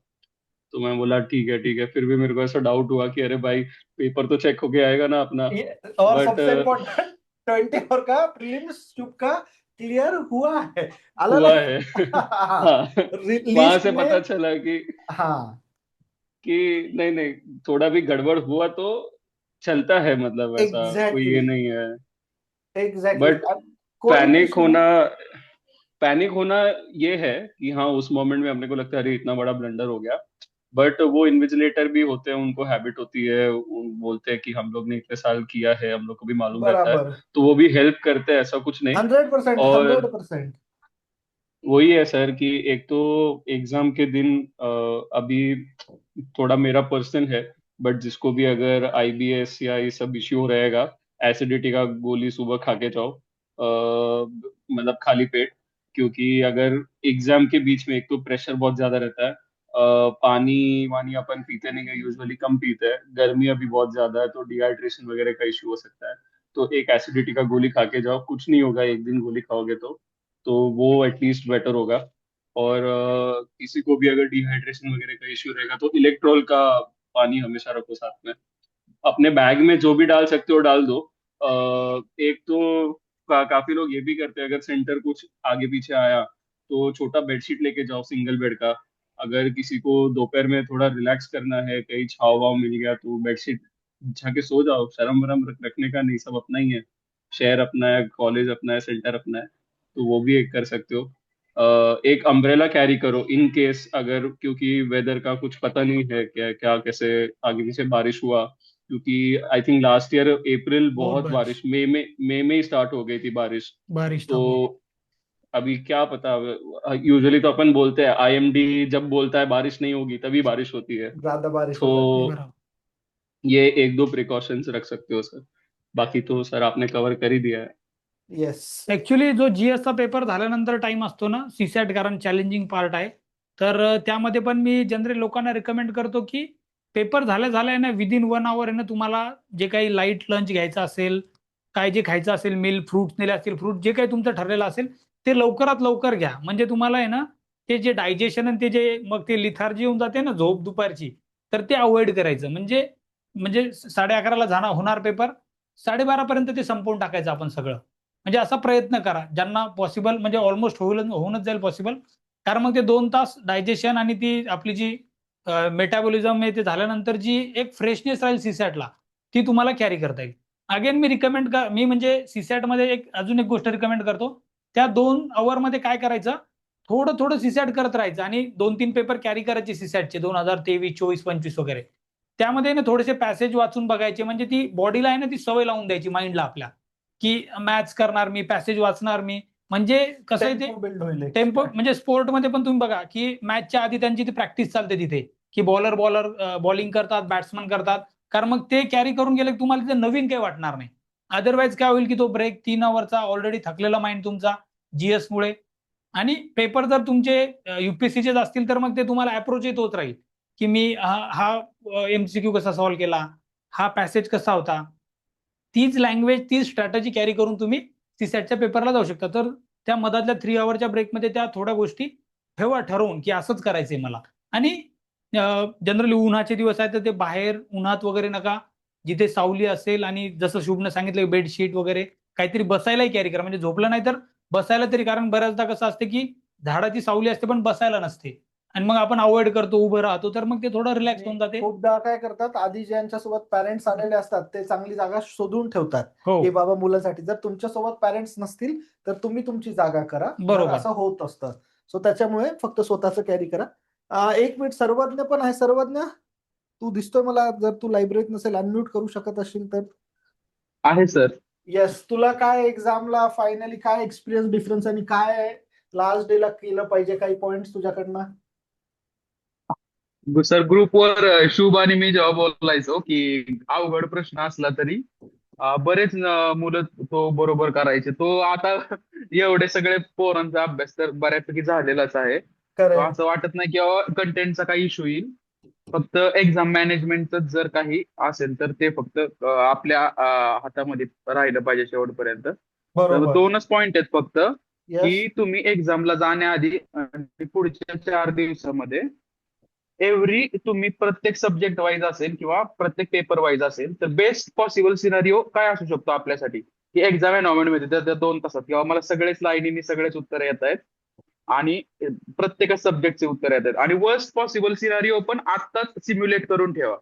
तो मैं बोला ठीक है ठीक है। फिर भी मेरे को ऐसा डाउट हुआ कि अरे भाई, पेपर तो चेक होके आएगा ना अपना। और बट सबसे इम्पोर्टेंट 24 का प्रीलिम्स ट्यूब का क्लियर हुआ है, आला हुआ है। ना। हाँ, वहां लिस्ट से पता में। चला हाँ, कि नहीं नहीं, थोड़ा भी गड़बड़ हुआ तो चलता है, मतलब ऐसा कोई एग्जैक्टली ये नहीं है। एग्जैक्टली। बट कोई भी पैनिक इशू नहीं। होना, पैनिक होना ये है कि हाँ, उस मोमेंट में अपने को लगता है अरे इतना बड़ा ब्लंडर हो गया। बट वो इन्विजिलेटर भी होते हैं, उनको हैबिट होती है, बोलते हैं कि हम लोग ने इतने साल किया है, हम लोग को भी मालूम रहता है। बराबर। तो वो भी हेल्प करते हैं, ऐसा कुछ नहीं। 100%, और 100%। वही है सर कि एक तो एग्जाम के दिन अभी थोड़ा मेरा पर्सन है, बट जिसको भी अगर आईबीएस या ये सब इश्यू रहेगा, एसिडिटी का गोली सुबह खा के जाओ, मतलब खाली पेट। क्योंकि अगर एग्जाम के बीच में एक तो प्रेशर बहुत ज्यादा रहता है, पानी वानी अपन पीते नहीं है, यूजुअली कम पीते हैं, गर्मी अभी बहुत ज्यादा है तो डिहाइड्रेशन वगैरह का इश्यू हो सकता है। तो एक एसिडिटी का गोली खा के जाओ, कुछ नहीं होगा एक दिन गोली खाओगे तो वो एटलीस्ट बेटर होगा। और किसी को भी अगर डिहाइड्रेशन वगैरह का इश्यू रहेगा तो इलेक्ट्रॉल का पानी हमेशा रखो साथ में। अपने बैग में जो भी डाल सकते हो डाल दो। एक तो काफी लोग ये भी करते हैं, अगर सेंटर कुछ आगे पीछे आया तो छोटा बेडशीट लेके जाओ, सिंगल बेड का। अगर किसी को दोपहर में थोड़ा रिलैक्स करना है, कहीं छाव वाव मिल गया तो बेडशीट बिछा के सो जाओ, शर्म वरम रखने का नहीं, सब अपना ही है। शहर अपना है, कॉलेज अपना है, सेंटर अपना है। तो वो भी एक कर सकते हो। एक अम्ब्रेला कैरी करो इन केस अगर, क्योंकि वेदर का कुछ पता नहीं है क्या क्या कैसे आगे पीछे बारिश हुआ। क्योंकि आई थिंक लास्ट ईयर अप्रैल बहुत बहुत बारिश। बारिश, मई में ही स्टार्ट हो गई थी बारिश। बारिश था तो बहुत। अभी क्या पता, यूजुअली तो अपन बोलते हैं आईएमडी जब बोलता है बारिश नहीं होगी तभी बारिश होती है। ज्यादा बारिश हो जाती है। तो बरोबर। ये एक दो प्रिकॉशंस रख सकते हो सर। बाकी तो सर आपने कवर कर ही दिया है। येस। ऍक्च्युली जो जीएसचा पेपर झाल्यानंतर टाइम असतो ना सीसॅट, कारण चॅलेंजिंग पार्ट आहे. तर त्यामध्ये पण मी जनरली लोकांना रिकमेंड करतो की पेपर झाल्या झाल्या आहे ना विदिन 1 आवर आहे ना तुम्हाला जे काही लाईट लंच घ्यायचं असेल, काय जे खायचं असेल, मिल्क फ्रुट्स नेले असतील, फ्रूट जे काही तुमचं ठरलेलं असेल ते लवकरात लवकर घ्या. म्हणजे तुम्हाला आहे ना ते जे डायजेशन आणि ते जे मग ते लिथार्जी येऊन जाते ना झोप दुपारची, तर ते अवॉइड करायचं. म्हणजे म्हणजे 11:30ला जाणार होणार पेपर, 12:30 पर्यंत ते संपवून टाकायचं आपण सगळं. म्हणजे असा प्रयत्न करा ज्यांना पॉसिबल, म्हणजे ऑलमोस्ट होऊनच जाईल पॉसिबल. कारण मग ते 2 तास डायजेशन आणि ती आपली जी मेटाबॉलिझम आहे ते झाल्यानंतर जी एक फ्रेशनेस राहील सीसॅटला, ती तुम्हाला कॅरी करता येईल. अगेन मी म्हणजे सीसॅटमध्ये एक अजून एक गोष्ट रिकमेंड करतो. त्या 2 आवरमध्ये काय करायचं, थोडं थोडं सीसॅट करत राहायचं आणि 2-3 पेपर कॅरी करायचे सीसॅटचे 2023, 24, 25 वगैरे. त्यामध्ये ना थोडेसे पॅसेज वाचून बघायचे, म्हणजे ती बॉडीला आहे ना ती सवय लावून द्यायची, माइंडला आपल्या, की मॅथ्स करणार मी, पॅसेज वाचणार मी. म्हणजे कसं आहे ते टेम्पो बिल्ड होईल एक. टेम्पो, म्हणजे स्पोर्टमध्ये पण तुम्ही बघा की मॅचच्या आधी त्यांची ती प्रॅक्टिस चालते तिथे, की बॉलर बॉलिंग करतात, बॅट्समन करतात. कारण मग ते कॅरी करून गेले की तुम्हाला तिथे नवीन काही वाटणार नाही. अदरवाईज काय होईल की तो ब्रेक 3 आवरचा ऑलरेडी थकलेला माइंड तुमचा जीएस मुळे. आणि पेपर जर तुमचे युपीएससीचेच असतील तर मग ते तुम्हाला अप्रोच येत होत राहील, की मी हा एमसीक्यू कसा सॉल्व्ह केला, हा पॅसेज कसा होता. तीच लँग्वेज, तीच स्ट्रॅटेजी कॅरी करून तुम्ही सीसॅटच्या पेपरला जाऊ शकता. तर त्या मधातल्या 3 आवरच्या ब्रेकमध्ये त्या थोड्या गोष्टी ठेवा ठरवून, की असंच करायचंय मला. आणि जनरली उन्हाचे दिवस आहेत तर ते बाहेर उन्हात वगैरे नका. जिथे सावली असेल आणि जसं शुभनं सांगितलं बेडशीट वगैरे काहीतरी बसायलाही कॅरी करा. म्हणजे झोपलं नाही तर बसायला तरी, कारण बऱ्याचदा कसं असतं की झाडाची सावली असते पण बसायला नसते. आणि मग आपण अवॉइड करतो, उभं राहतो, तर मग ते थोडं रिलॅक्स होऊन जाते. खूपदा काय करतात, आधी ज्यांच्या सोबत पॅरेंट्स आलेले असतात ते चांगली जागा शोधून ठेवतात, हो, की बाबा मुलांसाठी. जर तुमच्या सोबत पॅरेंट्स नसतील तर तुम्ही तुमची जागा करा, तर बरोबर. असं होत असतं. सो त्याच्यामुळे फक्त स्वतःच कॅरी करा. 1 मिनिट, सर्वज्ञ पण आहे. सर्वज्ञ, तू दिसतोय मला. जर तू लायब्ररीत नसेल, अनम्यूट करू शकत असशील तर. आहे सर. येस, तुला काय एक्झामला फायनली काय एक्सपिरियन्स डिफरन्स आणि काय लास्ट डे ला केलं पाहिजे, काही पॉइंट्स तुझ्याकडनं? सर ग्रुपवर शुभ आणि मी जेव्हा बोलायचो की अवघड प्रश्न असला तरी बरेच मुलं तो बरोबर करायचे. तो आता एवढे सगळे पोरांचा अभ्यास तर बऱ्यापैकी झालेलाच आहे. तो करेक्ट. असं वाटत नाही की कंटेंटचा काही इश्यू येईल. फक्त एक्झाम मॅनेजमेंटच जर काही असेल तर ते फक्त आपल्या हातामध्ये राहिलं पाहिजे शेवटपर्यंत. तर बरोबर. दोनच पॉइंट आहेत फक्त, येस. की तुम्ही एक्झामला जाण्याआधी आणि पुढच्या 4 दिवसामध्ये तुम्ही प्रत्येक सब्जेक्ट वाईज असेल किंवा प्रत्येक पेपर वाईज असेल तर बेस्ट पॉसिबल सिनारिओ काय असू शकतो आपल्यासाठी, की एक्झाम एन्व्हायरमेंट मध्ये त्या 2 तासात किंवा मला सगळेच लाईनीनी सगळेच उत्तर येत आहेत आणि प्रत्येकच सब्जेक्टचे उत्तर येतात आणि वर्स्ट पॉसिबल सिनारिओ पण आत्ताच सिम्युलेट करून ठेवा.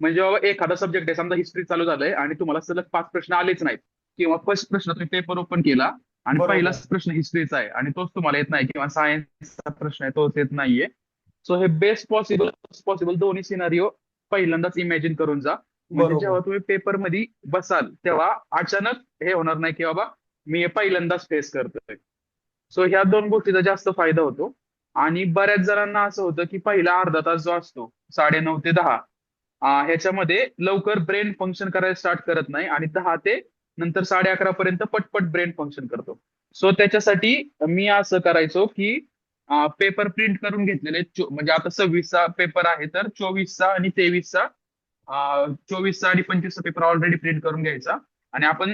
म्हणजे बाबा एखादा सब्जेक्ट आहे, समजा हिस्ट्री चालू झालंय आणि तुम्हाला सलग 5 प्रश्न आलेच नाहीत किंवा फर्स्ट प्रश्न तुम्ही पेपर ओपन केला आणि बरोबर. पहिलाच प्रश्न हिस्ट्रीचा आहे आणि तोच तुम्हाला येत नाही किंवा सायन्सचा प्रश्न आहे तोच येत नाहीये. सो हे बेस्ट पॉसिबल दोन्ही सिनारिओ पहिल्यांदाच इमॅजिन करून जा. म्हणजे बरोबर. जेव्हा तुम्ही पेपर मध्ये बसाल तेव्हा अचानक हे होणार नाही की बाबा मी हे पहिल्यांदाच फेस करतोय. सो ह्या 2 गोष्टीचा जास्त फायदा होतो. आणि बऱ्याच जणांना असं होतं की पहिला अर्धा तास जो असतो 9:30 ते 10, ह्याच्यामध्ये लवकर ब्रेन फंक्शन करायला स्टार्ट करत नाही आणि 10 ते नंतर 11:30 पर्यंत पटपट ब्रेन फंक्शन करतो. सो त्याच्यासाठी मी असं करायचो की पेपर प्रिंट करून घेतलेले म्हणजे आता 26चा पेपर आहे तर 24चा आणि 23चा, 24चा आणि 25चा पेपर ऑलरेडी प्रिंट करून घ्यायचा आणि आपण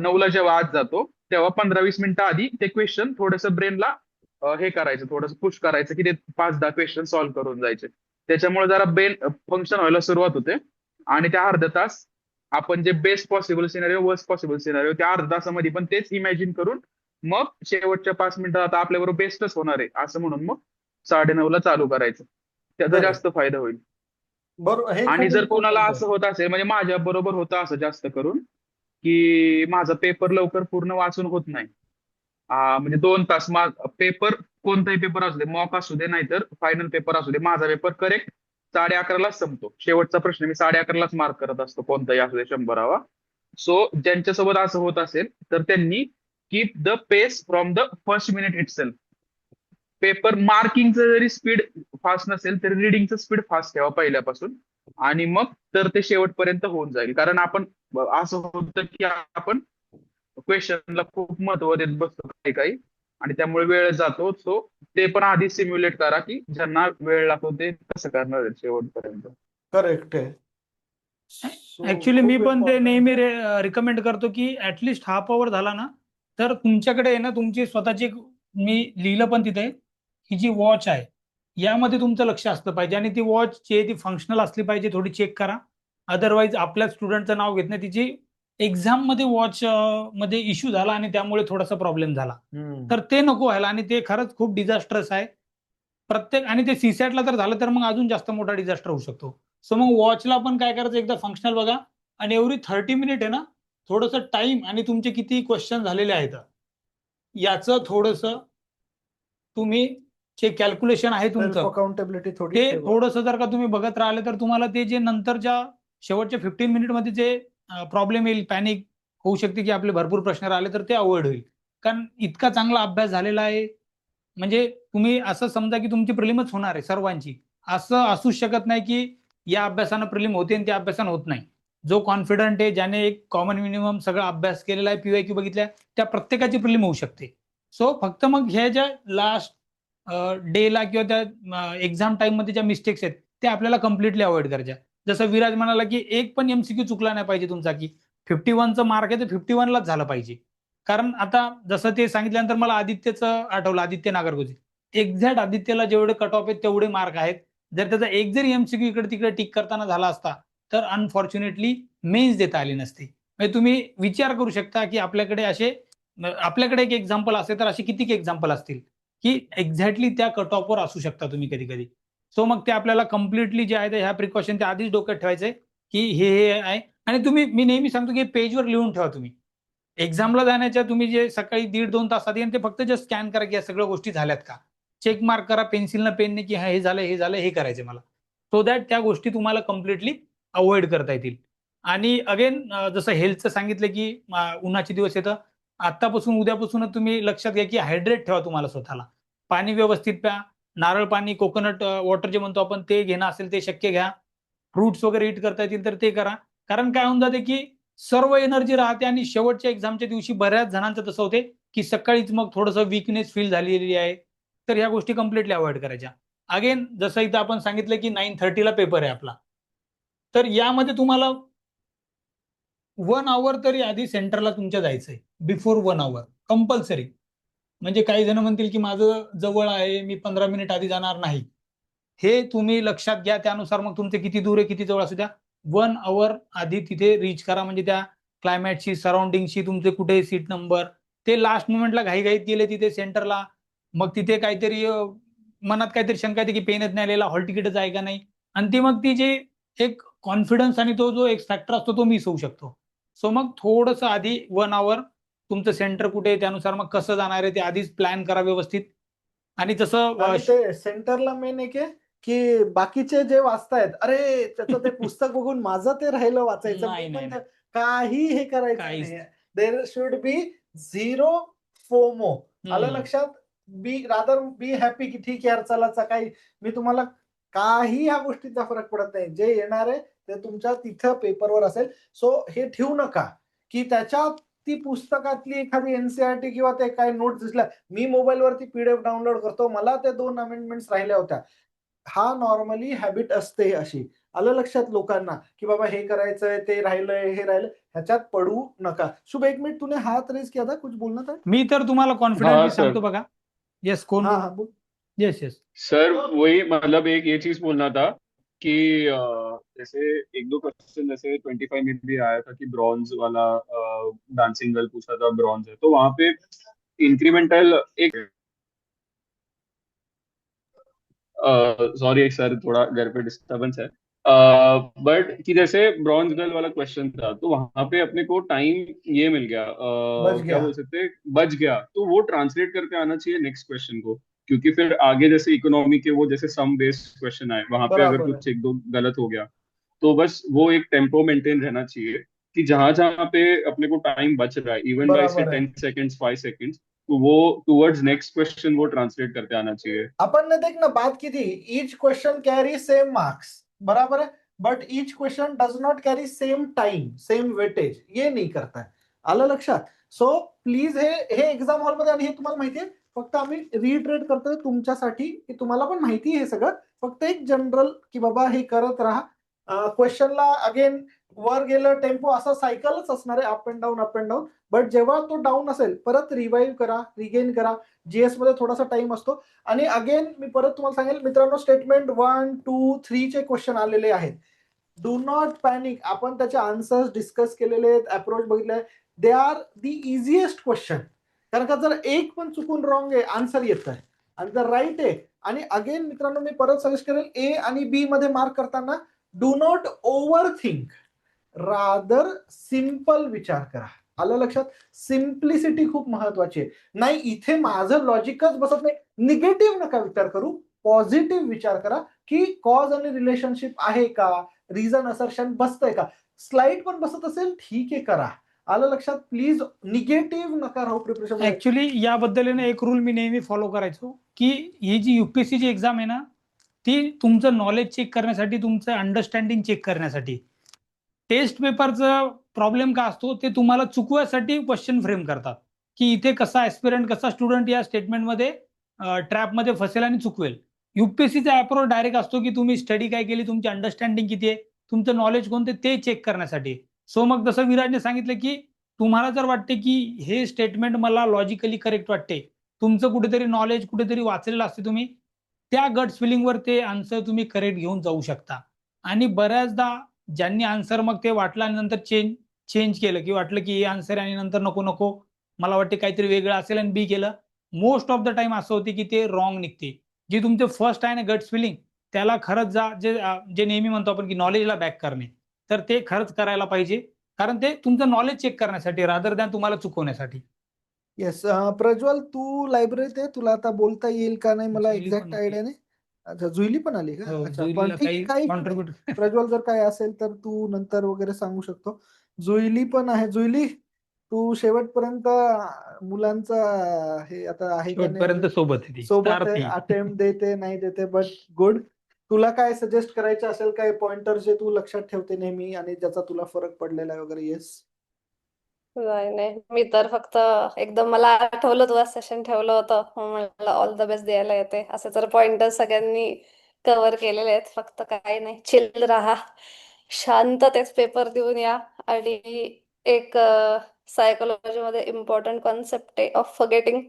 9ला जेव्हा आज जातो तेव्हा 15-20 मिनिटं आधी ते क्वेश्चन थोडंसं ब्रेनला हे करायचं, थोडंसं पुश करायचं की ते 5-10 क्वेश्चन सॉल्व्ह करून जायचे. त्याच्यामुळे जरा ब्रेन फंक्शन व्हायला सुरुवात होते आणि त्या अर्धा तास आपण जे best possible scenario worst possible scenario त्या अर्ध्या तासामध्ये पण तेच इमॅजिन करून मग शेवटच्या 5 मिनिटात आता आपल्याबरोबर बेस्टच होणार आहे असं म्हणून मग 9:30ला चालू करायचं. त्याचा करेक्ट. जास्त फायदा होईल. बरोबर, हे आणि खूप जर कोणाला इम्पॉर्टंट आहे. असं होत असेल, म्हणजे माझ्या बरोबर होतं असं जास्त करून, की माझा पेपर लवकर पूर्ण वाचून होत नाही. म्हणजे 2 तास पेपर, कोणताही पेपर असू दे, मॉक असू दे नाहीतर फायनल पेपर असू दे, माझा पेपर करेक्ट 11:30लाच संपतो. शेवटचा प्रश्न मी 11:30लाच मार्क करत असतो, कोणताही असू दे 100वा. सो ज्यांच्यासोबत असं होत असेल तर त्यांनी keep the pace from the first minute itself. Paper मार्किंगचं जरी स्पीड फास्ट नसेल तरी रिडिंगचं स्पीड फास्ट ठेवा पहिल्यापासून आणि मग तर ते शेवटपर्यंत होऊन जाईल. कारण आपण असं होतं की आपण क्वेश्चनला खूप महत्व देत बसतो काही काही आणि त्यामुळे वेळ जातो. सो ते पण आधी सिम्युलेट करा की ज्यांना वेळ लागतो ते कसं करणार आहेत शेवटपर्यंत. करेक्ट आहे. So, ऍक्च्युली मी खूप पण ते इम्पॉर्टंट नेहमी आहे. रिकमेंड करतो की ऍटलिस्ट हाफ अवर झाला ना तर तुमच्याकडे आहे ना तुमची स्वतःची मी लिहिलं पण तिथे, ही जी वॉच आहे यामध्ये तुमचं लक्ष असलं पाहिजे आणि ती वॉच जी आहे ती फंक्शनल असली पाहिजे, थोडी चेक करा. अदरवाईज आपल्या स्टुडंटचं नाव घेत नाही, तिची एक्झाम मध्ये वॉच मध्ये इश्यू झाला आणि त्यामुळे थोडासा प्रॉब्लेम झाला. तर ते नको व्हायला आणि ते खरंच खूप डिझास्टरस आहे प्रत्येक. आणि ते सीसॅटला तर झालं तर मग अजून जास्त मोठा डिझास्टर होऊ शकतो. सो मग वॉचला पण काय करायचं, एकदा फंक्शनल बघा आणि एव्हरी 30 मिनिट आहे ना थोडंसं टाइम आणि तुमचे किती क्वेश्चन झालेले आहेत याचं थोडंसं तुम्ही जे कॅल्क्युलेशन आहे सेल्फ तुमचं अकाउंटेबिलिटी थोडी ते ठेवा. थोडंसं जर का तुम्ही बघत राहिले तर तुम्हाला ते जे नंतरच्या शेवटच्या 15 मिनिटमध्ये जे प्रॉब्लेम येईल, पॅनिक होऊ शकते की आपले भरपूर प्रश्न राहिले, तर ते अवॉइड होईल. कारण इतका चांगला अभ्यास झालेला आहे. म्हणजे तुम्ही असं समजा की तुमची प्रिलिमच होणार आहे सर्वांची, असं असूच शकत नाही की या अभ्यासानं प्रिलिम होते आणि त्या अभ्यासानं होत नाही. जो कॉन्फिडंट आहे, ज्याने एक कॉमन मिनिमम सगळा अभ्यास केलेला आहे, पीवायक्यू बघितल्या, त्या प्रत्येकाची प्रिलिम होऊ शकते. सो फक्त मग ह्या ज्या लास्ट डेला किंवा त्या एक्झाम टाइम मध्ये ज्या मिस्टेक्स आहेत त्या आपल्याला कम्प्लिटली अवॉइड करायच्या. जसं विराज म्हणाला की एक पण एमसीक्यू चुकला नाही पाहिजे तुमचा, की 51चं मार्क आहे तर 51लाच झालं पाहिजे. कारण आता जसं ते सांगितल्यानंतर मला आदित्यचं आठवलं, आदित्य नागरगोजे. एक्झॅक्ट आदित्यला जेवढे कट ऑफ आहेत तेवढे मार्क आहेत. जर त्याचा एक जरी एमसीक्यू इकडे तिकडे टिक करताना झाला असता तर अनफॉर्च्युनेटली मेन्स देता आली नसती. म्हणजे तुम्ही विचार करू शकता की आपल्याकडे एक एक्झाम्पल असेल तर असे किती एक्झाम्पल असतील की एक्झॅक्टली त्या कट ऑफवर असू शकता तुम्ही कधी कधी. सो मग ते आपल्याला कम्प्लिटली जे आहे ह्या प्रिकॉशन ते आधीच डोक्यात ठेवायचंय की हे आहे. आणि मी नेहमी सांगतो की पेजवर लिहून ठेवा तुम्ही. एक्झामला जाण्याच्या तुम्ही जे सकाळी 1.5-2 तास आधी आणि ते फक्त जस्ट स्कॅन करा की या सगळ्या गोष्टी झाल्यात का. चेक मार्क करा पेन्सिलनं पेनने की हा हे झालं हे झालं हे करायचं मला. सो दॅट त्या गोष्टी तुम्हाला कम्प्लिटली अवॉइड करता येतील. आणि अगेन जसं हेल्थचं सांगितलं की उन्हाचे दिवस येतं, आत्तापासून उद्यापासूनच तुम्ही लक्षात घ्या की हायड्रेट ठेवा तुम्हाला स्वतःला. पाणी व्यवस्थित प्या. नारळ पाणी, कोकोनट वॉटर जे म्हणतो आपण ते घेणं असेल ते शक्य घ्या. फ्रुट्स वगैरे ईट करता येतील तर ते करा. कारण काय होऊन जाते की सर्व एनर्जी राहते आणि शेवटच्या एक्झामच्या दिवशी बऱ्याच जणांचं तसं होते की सकाळीच मग थोडंसं वीकनेस फील झालेली आहे. तर ह्या गोष्टी कम्प्लिटली अवॉइड करायच्या. अगेन जसं इथं आपण सांगितलं की 9:30 ला पेपर आहे आपला. तर यामध्ये तुम्हाला 1 अवर तरी आधी सेंटरला तुमच्या जायचंय. Before 1 our compulsory. म्हणजे काही जण म्हणतील की माझं जवळ आहे, मी 15 मिनिट आधी जाणार नाही. हे तुम्ही लक्षात घ्या. त्यानुसार मग तुमचे किती दूर आहे, किती जवळ असू द्या, 1 अवर आधी तिथे रीच करा. म्हणजे त्या क्लायमेटशी, सराउंडिंगशी, तुमचे कुठे सीट नंबर, ते लास्ट मोमेंटला घाईघाईत गेले तिथे सेंटरला. मग तिथे काहीतरी मनात काहीतरी शंका येते की पेनच नाही आलेला, हॉल तिकीटच आहे का नाही? आणि ती मग ती जी एक कॉन्फिडन्स आणि तो जो एक फॅक्टर असतो तो मिस होऊ शकतो. सो मग थोडंसं आधी 1 अवर तुमचं सेंटर कुठे आहे, त्यानुसार मग कसं जाणार आहे ते आधीच प्लॅन करा व्यवस्थित. आणि तसं आणि ते सेंटरला मेन एक आहे की बाकीचे जे वाचतायत, अरे त्याचं ते पुस्तक बघून माझं ते राहिलं वाचायचं. नाही, मी नाही, पण काही हे करायचं काहीच नाही. There should be zero FOMO. आलं हम्म. लक्षात? रादर बी हॅपी की ठीक आहे यार चला काही मी तुम्हाला काही ह्या गोष्टीचा फरक पडत नाही. जे येणार आहे ते तुमच्या तिथं पेपरवर असेल. सो हे ठेवू नका की त्याच्यात ती पुस्तकातली एखादी एनसीईआरटी किंवा ते काय नोट्स दिसल्या. मी मोबाईलवरती पीडीएफ डाउनलोड करतो. मला ते 2 अमेंडमेंट्स राहिल्या होत्या. हा नॉर्मली हॅबिट असते अशी. आलं लक्षात लोकांना की बाबा हे करायचंय, ते राहिलंय, हे राहिलं. ह्याच्यात पडू नका. शुभ, 1 मिनिट तूने हात रेज किया था, कुछ बोलना था? मी तर तुम्हाला हाँ कॉन्फिडेंटली सर। सांगतो बघा. येस, कोण हाँ बोल? हाँ बोल. Yes, yes. सर वही मतलब एक ये चीज बोलना था कि जैसे एक दो क्वेश्चन जैसे 25 में भी आया था कि ब्रॉन्ज वाला डांसिंग गर्ल पूछा था, ब्रॉन्ज है तो वहां पे इंक्रीमेंटल एक सॉरी सर थोड़ा घर पे डिस्टरबेंस है। बट कि जैसे ब्रॉन्ज गर्ल वाला क्वेश्चन था तो वहां पे अपने को टाइम ये मिल गया, बच क्या गया. बोल सकते हैं, बच गया। तो वो ट्रांसलेट करके आना चाहिए नेक्स्ट क्वेश्चन को, क्योंकि फिर आगे जैसे इकोनॉमी के वो जैसे सम बेस्ड क्वेश्चन आए वहां पे अगर बराबर है. कुछ एक दो गलत हो गया तो बस वो एक टेम्पो मेंटेन रहना चाहिए कि जहां जहां पे अपने को टाइम बच रहा है इवन बाय से बराबर है. 10 सेकेंड्स 5 सेकेंड्स, तो वो टुवर्ड्स नेक्स्ट क्वेश्चन वो ट्रांसलेट करते आना चाहिए। अपन ने देख ना बात की थी, ईच क्वेश्चन कैरी सेम मार्क्स. बराबर है. But each question does not कैरी सेम टाइम, सेम वेटेज. ये नहीं करता है. आलं लक्षात? सो प्लीज हे एक्झाम हॉलमध्ये, आणि हे तुम्हाला माहितीये, फक्त आम्ही रिट्रेट करतोय तुमच्यासाठी की तुम्हाला पण माहिती आहे सगळं. फक्त एक जनरल की बाबा हे करत राहा. क्वेश्चनला अगेन वर गेलं टेम्पो असं सायकलच असणार आहे, up and down up and down. But जेव्हा तो डाऊन असेल परत रिवाईव्ह करा, रिगेन करा. जीएस मध्ये थोडासा टाइम असतो. आणि अगेन मी परत तुम्हाला सांगेल मित्रांनो, स्टेटमेंट 1, 2, 3 चे क्वेश्चन आलेले आहेत. Do not panic. आपण त्याचे आन्सर्स डिस्कस केलेले आहेत, अप्रोच बघितले. They are the easiest question. कारण का जर एक पण चुकून रॉंग आहे, आन्सर येत आहे. आणि जर राईट आहे, आणि अगेन मित्रांनो मी परत सजेस्ट करेल, ए आणि बी मध्ये मार्क करताना do not over think, rather simple विचार करा. आलं लक्षात? सिम्प्लिसिटी खूप महत्वाची आहे. नाही इथे माझं लॉजिकच बसत नाही, निगेटिव्ह नका विचार करू, पॉझिटिव्ह विचार करा की कॉज आणि रिलेशनशिप आहे का, रिझन असर्शन बसतंय का. स्लाइड पण बसत असेल ठीक आहे करा. आलं लक्षात? प्लीज निगेटिव्ह नका राहू प्रिपरेशन. ऍक्च्युली याबद्दल आहे ना एक रूल मी नेहमी फॉलो करायचो की ही जी युपीएससीची एक्झाम आहे ना ती तुमचं नॉलेज चेक करण्यासाठी, तुमचं अंडरस्टँडिंग चेक करण्यासाठी. टेस्ट पेपरचा प्रॉब्लेम का असतो ते तुम्हाला चुकवायसाठी क्वेश्चन फ्रेम करतात की इथे कसा ऍस्पिरंट, कसा स्टुडंट या स्टेटमेंटमध्ये ट्रॅपमध्ये फसेल आणि चुकवेल. युपीएससीचा अप्रोच डायरेक्ट असतो की तुम्ही स्टडी काय केली, तुमची अंडरस्टँडिंग किती आहे, तुमचं नॉलेज कोणते ते चेक करण्यासाठी. सो मग जसं विराजने सांगितलं की तुम्हाला जर वाटते की हे स्टेटमेंट मला लॉजिकली करेक्ट वाटते, तुमचं कुठेतरी नॉलेज कुठेतरी वाचलेलं असते, तुम्ही त्या गट्स फिलिंगवर ते आन्सर तुम्ही करेक्ट घेऊन जाऊ शकता. आणि बऱ्याचदा ज्यांनी आन्सर मग ते वाटलं आणि नंतर चेंज केलं की वाटलं की हे आन्सर आणि नंतर नको नको मला वाटते काहीतरी वेगळं असेल आणि बी केलं, मोस्ट ऑफ द टाइम असं होते की ते रॉंग निघते. जे तुमचे फर्स्ट आहे ना गट्स फिलिंग, त्याला खरंच जा, जे नेहमी म्हणतो आपण की नॉलेजला बॅक करणे, तर ते खरंच करायला पाहिजे. कारण ते तुमचं नॉलेज चेक करण्यासाठी रादर दॅन तुम्हाला चुकवण्यासाठी. येस. प्रज्वल तू लायब्ररीत आहे, तुला आता बोलता येईल का नाही मला येईल पण एक्झॅक्ट नक्की. आयडिया नाही. अच्छा, जुईली पण आली का? हो, अच्छा, पण जुईलीला ठीक आहे, काही काही कॉन्ट्रीब्युट प्रज्वल जर काय असेल तर तू नंतर वगैरे सांगू शकतो. जुईली पण आहे. जुईली, तू शेवटपर्यंत मुलांचा हे आता आहे का नाही शेवटपर्यंत अजून सोबत आहे ती सोबत आहे, सारथी. अटेम्प्ट देते नाही देते, बट गुड. तुला काय सजेस्ट करायचे असेल, काय पॉइंटर जे तू लक्षात ठेवते नेहमी आणि ज्याचा तुला फरक पडलेला आहे वगैरे? येस. नाही नाही, मी तर फक्त एकदम मला आठवलं तुला सेशन ठेवलं होतं म्हणून मला ऑल द बेस्ट द्यायला येते. असे तर पॉइंटर सगळ्यांनी कव्हर केलेले आहेत. फक्त काही नाही, चिल राहा, शांततेत पेपर देऊन या. आणि एक सायकोलॉजी मध्ये इम्पॉर्टंट कॉन्सेप्ट आहे ऑफ फॉरगेटिंग.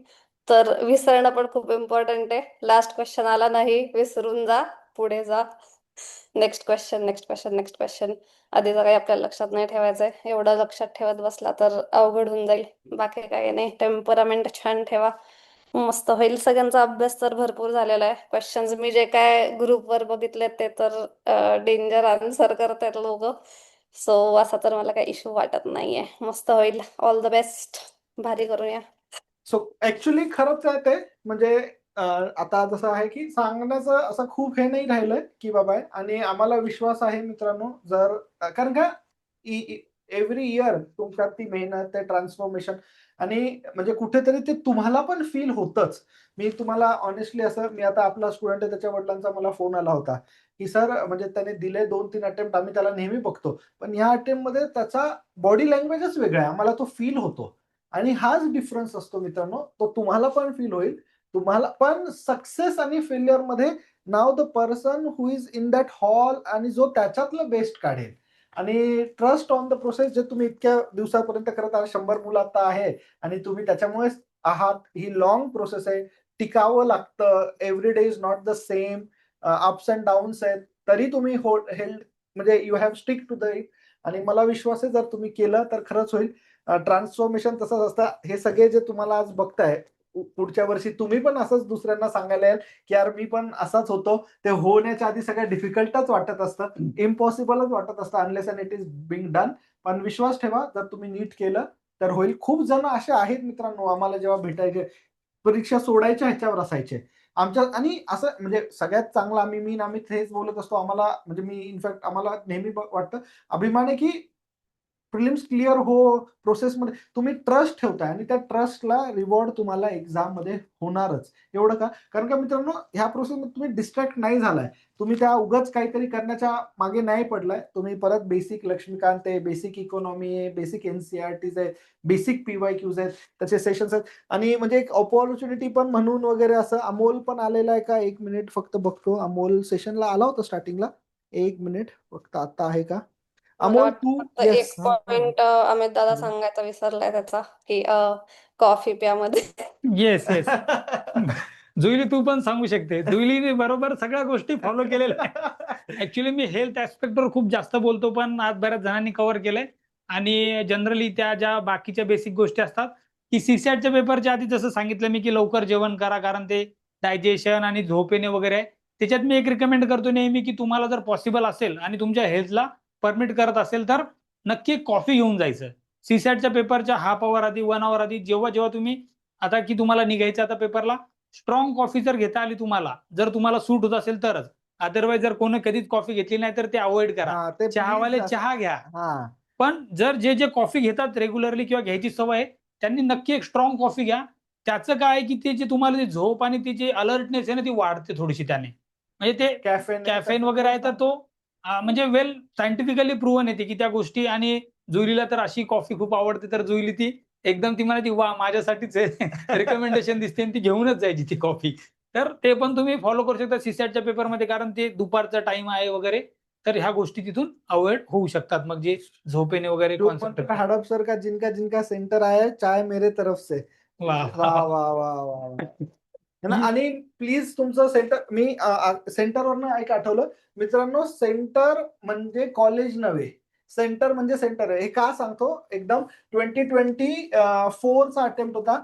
तर विसरणं पण खूप इम्पॉर्टंट आहे. लास्ट क्वेश्चन आला नाही विसरून जा, पुढे जा. Next question, next question, next question. आधीचं काही आपल्याला लक्षात नाही ठेवायचंय. एवढं लक्षात ठेवत बसला तर अवघड होऊन जाईल. बाकी काही नाही, टेम्परामेंट छान ठेवा, मस्त होईल. सगळ्यांचा अभ्यास तर भरपूर झालेला आहे. क्वेश्चन्स मी जे काय ग्रुपवर बघितले ते तर डेंजर आन्सर करतायत लोक. सो असा तर मला काही इश्यू वाटत नाहीये. मस्त होईल. All the best. भारी करूया. सो ऍक्च्युली खरंच आहे ते, म्हणजे आता जसं आहे की सांगण्याचं असं खूप हे नाही राहिलंय की बाबा आहे. आणि आम्हाला विश्वास आहे मित्रांनो, जर कारण का एव्हरी इयर तुमच्यात ती मेहनत, ते ट्रान्सफॉर्मेशन, आणि म्हणजे कुठेतरी ते तुम्हाला पण फील होतच. मी तुम्हाला ऑनेस्टली असं, मी आता आपला स्टुडंट आहे, त्याच्या वडिलांचा मला फोन आला होता की सर, म्हणजे त्याने दिले 2-3 अटेम्प्ट, आम्ही त्याला नेहमी बघतो, पण ह्या अटेम्प्ट मध्ये त्याचा बॉडी लँग्वेजच वेगळा आहे, आम्हाला तो फील होतो. आणि हाच डिफरन्स असतो मित्रांनो, तो तुम्हाला पण फील होईल. तुम्हाला पण सक्सेस आणि फेल्युअर मध्ये नाव the person who is in that hall, आणि जो त्याच्यातलं बेस्ट काढेल. आणि ट्रस्ट ऑन द प्रोसेस, जे तुम्ही इतक्या दिवसापर्यंत करत आहात, 100 मुलं आता आहे आणि तुम्ही त्याच्यामुळेच आहात. ही लॉंग प्रोसेस आहे, टिकावं लागतं. Every day is not the same, ups and downs आहेत, तरी तुम्ही हेल्ड, म्हणजे you have stick to the it. आणि मला विश्वास आहे जर तुम्ही केलं तर खरंच होईल. ट्रान्सफॉर्मेशन तसंच असतं. हे सगळे जे तुम्हाला आज बघताय, पुढच्या वर्षी तुम्ही पण असंच दुसऱ्यांना सांगायला याल की यार मी पण असाच होतो. ते होण्याच्या आधी सगळं डिफिकल्टच वाटत असतं, इम्पॉसिबलच वाटत असतं, unless and it is being done. पण विश्वास ठेवा, जर तुम्ही नीट केलं तर होईल. खूप जण असे आहेत मित्रांनो, आम्हाला जेव्हा भेटायचे, परीक्षा सोडायच्या ह्याच्यावर असायचे आमच्या. आणि असं म्हणजे सगळ्यात चांगलं, आम्ही हेच बोलत असतो, आम्हाला म्हणजे मी इनफॅक्ट आम्हाला नेहमी वाटतं, अभिमान आहे की प्रिलिम्स क्लिअर हो, प्रोसेसमध्ये तुम्ही ट्रस्ट ठेवताय आणि त्या ट्रस्टला रिवॉर्ड तुम्हाला एक्झाम मध्ये होणारच. एवढं का? कारण का मित्रांनो, ह्या प्रोसेसमध्ये तुम्ही डिस्ट्रॅक्ट नाही झालाय, तुम्ही त्या उगाच काहीतरी करण्याच्या मागे नाही पडलाय. तुम्ही परत बेसिक लक्ष्मीकांत आहे, बेसिक इकॉनॉमी आहे, बेसिक एनसीईआरटीज आहे, बेसिक पीवायक्यूज आहेत, त्याचे सेशन्स आहेत. आणि म्हणजे एक ऑपॉर्च्युनिटी पण म्हणून वगैरे असं, अमोल पण आलेला आहे का? 1 मिनिट फक्त बघतो. अमोल सेशनला आला होता स्टार्टिंगला. 1 मिनिट फक्त, आता आहे का मला अमोल? वाटतं तू फक्त येस. एक पॉइंट अमित दादा सांगायचा विसरलाय त्याचा, की कॉफी प्यामध्ये. Yes yes. जुईली तू पण सांगू शकते. जुईलीने बरोबर सगळ्या गोष्टी फॉलो केलेल्या आहेत. ऍक्च्युली मी हेल्थ ऍस्पेक्टवर खूप जास्त बोलतो, पण आज बऱ्याच जणांनी कव्हर केलंय. आणि जनरली त्या ज्या बाकीच्या बेसिक गोष्टी असतात की सीसॅटच्या पेपरच्या आधी जसं सांगितलं मी की लवकर जेवण करा, कारण ते डायजेशन आणि झोप येणे वगैरे आहे. त्याच्यात मी एक रिकमेंड करतो नेहमी की तुम्हाला जर पॉसिबल असेल आणि तुमच्या हेल्थला परमिट करत असेल तर नक्की कॉफी घेऊन जायचं. सीसॅटच्या पेपरच्या हाफ आवर आधी, 1 आवर आधी, जेव्हा जेव्हा तुम्ही आता की तुम्हाला निघायचं आता पेपरला, स्ट्रॉंग कॉफी जर घेता आली तुम्हाला, जर तुम्हाला सूट होत असेल तरच. अदरवाईज जर कोणी कधीच कॉफी घेतली नाही तर ते अवॉइड करा. हा, ते चहावाले प्लीज. चहा घ्या, हा, पण जर जे जे कॉफी घेतात रेग्युलरली किंवा घ्यायची सवय आहे, त्यांनी नक्की एक स्ट्रॉंग कॉफी घ्या. त्याचं काय आहे की ते जे तुम्हाला जी झोप आणि ती जी अलर्टनेस आहे ना, ती वाढते थोडीशी त्याने. म्हणजे ते कॅफेन वगैरे आहे तर तो म्हणजे वेल सायंटिफिकली प्रूव्हन येते की त्या गोष्टी. आणि जुईलीला तर अशी कॉफी खूप आवडते, तर जुईली ती एकदम ती म्हणाली वा माझ्यासाठीच आहे रिकमेंडेशन दिसते, आणि ती घेऊनच जायची ती कॉफी. तर ते पण तुम्ही फॉलो करू शकता सीसॅटच्या पेपरमध्ये, कारण ते दुपारचा टाइम आहे वगैरे. तर ह्या गोष्टी तिथून अवॉइड होऊ शकतात, मग जे झोपेने वगैरे जो कॉन्सेप्ट. मंत्र हड़प सर का जिनका जिनका सेंटर आया है, चाय मेरे तरफ से. वाह. वा वा वा वा वा. है ना? आणि प्लीज तुमचं सेंटर, मी सेंटरवरनं एक आठवलं मित्रांनो, सेंटर म्हणजे कॉलेज नव्हे, सेंटर म्हणजे सेंटर आहे. हे का सांगतो, एकदम 2024चा अटेम्प्ट होता.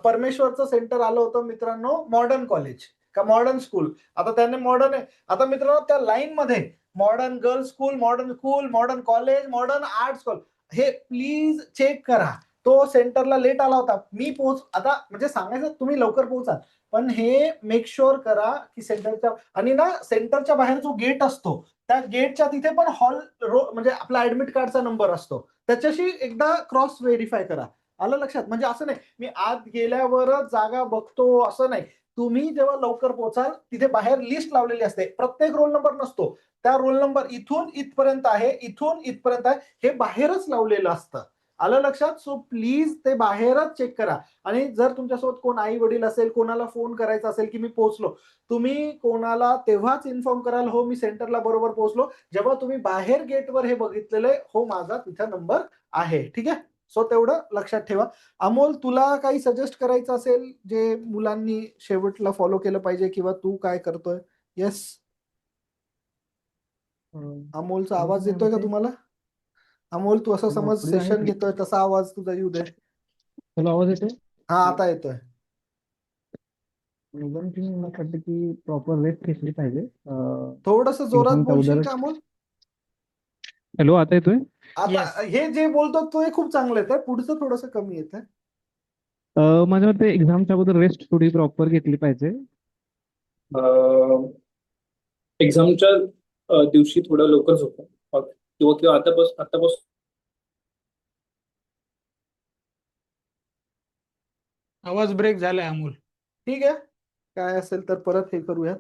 परमेश्वरचं सेंटर आलं होतं मित्रांनो, मॉडर्न कॉलेज का मॉडर्न स्कूल. आता त्याने मॉडर्न आहे. आता मित्रांनो त्या लाईन मध्ये modern girls school, modern college, modern art school, हे प्लीज चेक करा. तो सेंटरला लेट आला होता. मी आता म्हणजे सांगायचं तुम्ही लवकर पोहोचा, पण हे मेक शुअर करा की सेंटरच्या आणि ना सेंटरच्या बाहेर जो गेट असतो त्या गेटच्या तिथे पण हॉल म्हणजे आपला ऍडमिट कार्डचा नंबर असतो, त्याच्याशी एकदा क्रॉस व्हेरीफाय करा. आलं लक्षात? म्हणजे असं नाही मी आत गेल्यावरच जागा बघतो असं नाही. तुम्ही जेव्हा लवकर पोहोचाल तिथे बाहेर लिस्ट लावलेली असते, प्रत्येक रोल नंबर नसतो, त्या रोल नंबर इथून इथपर्यंत आहे, इथून इथपर्यंत आहे, हे बाहेरच लावलेलं असतं. आलं लक्षात? सो प्लीज ते बाहेरच चेक करा. आणि जर तुमच्यासोबत कोण आई वडील असेल, कोणाला फोन करायचा असेल की मी पोहोचलो, तुम्ही कोणाला तेव्हाच इन्फॉर्म कराल, हो मी सेंटरला बरोबर पोहोचलो, जेव्हा तुम्ही बाहेर गेटवर हे बघितलेलं आहे, हो माझा तिथे नंबर आहे. ठीक आहे? सो तेवढं लक्षात ठेवा. अमोल, तुला काही सजेस्ट करायचं असेल जे मुलांनी शेवटला फॉलो केलं पाहिजे, किंवा तू काय करतोय? येस, अमोलचा आवाज येतोय का तुम्हाला? अमोल, तू असं समज सेशन घेतोय तसा आवाज तुझा येऊ दे. हॅलो, आवाज येतोय? हा, आता येतोय. मला वाटतं की प्रॉपर रेस्ट घेतली पाहिजे. थोडस जोरात एक्झामच्या बोलशील अगोदर. का अमोल? हॅलो, आता येतोय? आता Yes. हे जे बोलतो तो हे खूप चांगलं येतंय, पुढचं थोडस कमी येतंय. माझ्या मते एक्झामच्या अगोदर रेस्ट थोडी प्रॉपर घेतली पाहिजे. एक्झामच्या दिवशी थोडं लवकर झोपा किंवा किंवा आतापासून आवाज ब्रेक झालाय अमोल. ठीक आहे, काय असेल तर परत हे करूयात.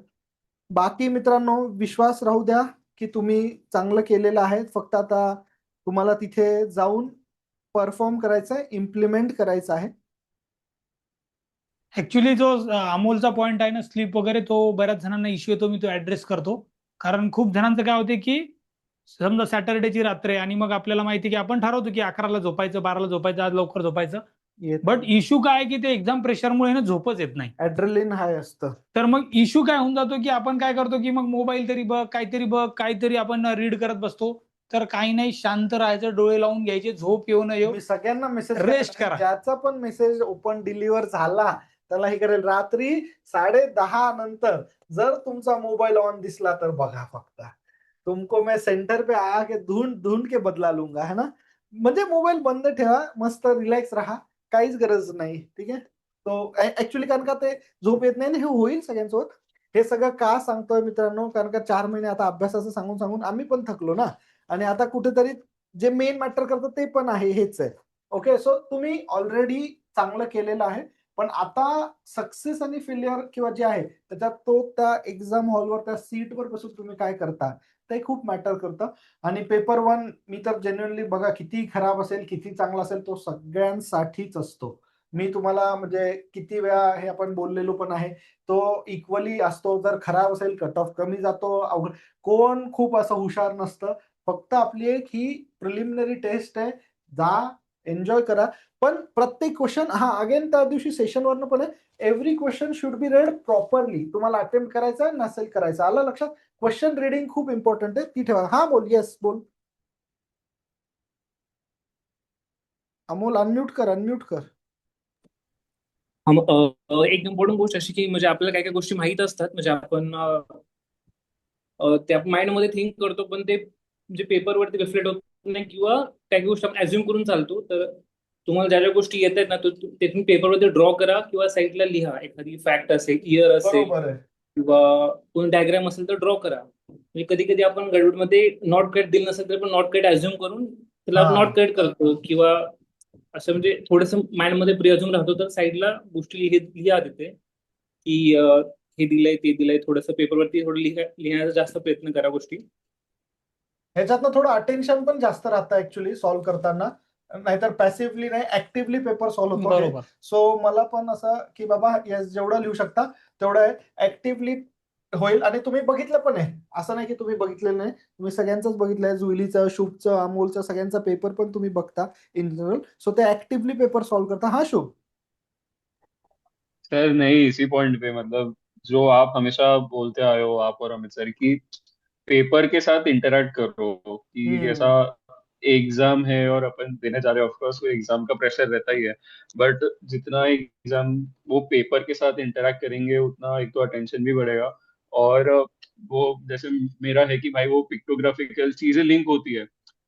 बाकी मित्रांनो, विश्वास राहू द्या की तुम्ही चांगलं केलेलं आहे. फक्त आता तुम्हाला तिथे जाऊन परफॉर्म करायचं आहे, इम्प्लिमेंट करायचं आहे. ऍक्च्युली जो अमोलचा पॉइंट आहे ना, स्लीप वगैरे, तो बऱ्याच जणांना इश्यू येतो, मी तो ऍड्रेस करतो. कारण खूप जणांचं काय होते की समजा सॅटर्डेची रात्र आहे आणि मग आपल्याला माहिती की आपण ठरवतो की 11ला झोपायचं, 12ला झोपायचं, आज लवकर झोपायचं. बट इश्यू काय आहे की ते एक्झाम प्रेशरमुळे ना झोपच येत नाही. ऍड्रेलिन हाय असतं. तर मग इश्यू काय होऊन जातो की आपण काय करतो की मग मोबाईल तरी बघ, काहीतरी आपण रीड करत बसतो. तर काही नाही, शांत राहायचं, डोळे लावून घ्यायचे, झोप येऊ न येऊ, मी सगळ्यांना मेसेज रेस्ट करा. ज्याचा पण मेसेज ओपन डिलिव्हर झाला त्याला हे करेल, रात्री 10:30 नंतर जर तुमचा मोबाईल ऑन दिसला तर बघा फक्त, तुमको मैं सेंटर पे आके ढूंढ ढूंढ के बदला लूंगा, है ना. म्हणजे मोबाईल बंद ठेवा, मस्त रिलॅक्स राहा, काहीच गरज नाही. ठीक आहे? तो ऍक्च्युली कारण का ते झोप येत नाही ना, हे होईल सगळ्यांसोबत. हे सगळं का सांगतोय मित्रांनो, कारण का 4 महिने आता अभ्यासाचं सांगून सांगून आम्ही पण थकलो ना, आणि आता कुठेतरी जे मेन मॅटर करतं ते पण आहे, हेच आहे. ओके, सो तुम्ही ऑलरेडी चांगलं केलेलं आहे, पण आता सक्सेस आणि फेल्युअर किंवा जे आहे त्याच्यात तो त्या एक्झाम हॉलवर त्या सीटवर बसून तुम्ही काय करता ते खूप मॅटर करतं. आणि पेपर 1 मी तर जेन्युइनली बघा, किती खराब असेल किती चांगला असेल, तो सगळ्यांसाठीच असतो. मी तुम्हाला म्हणजे किती वेळा हे आपण बोललेलो पण आहे, तो इक्वली असतो. जर खराब असेल कट ऑफ कमी जातो, अवघड कोण खूप असं हुशार नसतं. फक्त आपली एक ही प्रिलिमिनरी टेस्ट आहे, जा एन्जॉय करा. पण प्रत्येक क्वेश्चन, हा अगेन त्या दिवशी सेशनवरनं पण आहे, every question should be red properly. तुम्हाला अटेम्प्ट करायचा आहे, नसेल करायचं, आलं लक्षात? क्वेश्चन रिडिंग खूप इम्पॉर्टंट आहे, ती ठेवा. हा बोल, येस बोल अमोल, अनम्यूट कर, अनम्यूट कर. एक इम्पॉर्टंट गोष्ट अशी की म्हणजे आपल्याला काय काय गोष्टी माहीत असतात, म्हणजे आपण त्या माइंडमध्ये थिंक करतो, पण ते म्हणजे पेपरवरती रिफ्लेक्ट होत नाही, किंवा काही गोष्टी आपण ऍझ्युम करून चालतो. तर तुम्हाला ज्या ज्या गोष्टी येत आहेत ना, ते तुम्ही पेपरवरती ड्रॉ करा किंवा साईडला लिहा. एखादी फॅक्ट असेल, इयर असेल, बरोबर आहे. किंवा कोण डायग्राम असेल तर ड्रॉ करा. म्हणजे कधी कधी आपण गडबडमध्ये नॉट कट दिलं नसेल तर पण नॉट कट ऍझ्युम करून त्याला हा. नॉट कट करतो, किंवा असं म्हणजे थोडंसं माइंडमध्ये प्रिअझ्युम राहतो. तर साईडला गोष्टी लिहा तिथे की हे दिलंय ते दिलंय, थोडंसं पेपरवरती थोडं लिहिण्याचा जास्त प्रयत्न करा गोष्टी. ह्याच्यातनं थोडं अटेन्शन पण जास्त राहतं ऍक्च्युली सॉल्व्ह करताना, नाहीतर पॅसिव्हली नाही, ऍक्टिव्हली पेपर सॉल्व्ह होतो. बरोबर. सो मला पण असं की बाबा येस, जेवढं लिहू शकता तेवढं ऍक्टिव्हली होईल. आणि तुम्ही बघितलं पण आहे, असं नाही की तुम्ही बघितलेलं नाही, तुम्ही सगळ्यांचंच बघितलंय, जुईलीचं, शुभचं, अमोलचं, सगळ्यांचा पेपर पण तुम्ही बघता इन जनरल. सो ते ऍक्टिव्हली पेपर सॉल्व्ह करता. हा शुभ. सर नहीं, इसी पॉइंट पे मतलब जो आप हमेशा बोलते आए हो, आप और अमित सर, की पेपर के साथ इंटरेक्ट करो, कि जैसा एग्जाम है और अपन देने जा रहे हैं, ऑफकोर्स वो एग्जाम का प्रेशर रहता ही है, बट जितना एग्जाम वो पेपर के साथ इंटरेक्ट करेंगे उतना एक तो अटेंशन भी बढ़ेगा, और वो जैसे मेरा है कि भाई वो पिक्टोग्राफिकल चीजें लिंक होती है,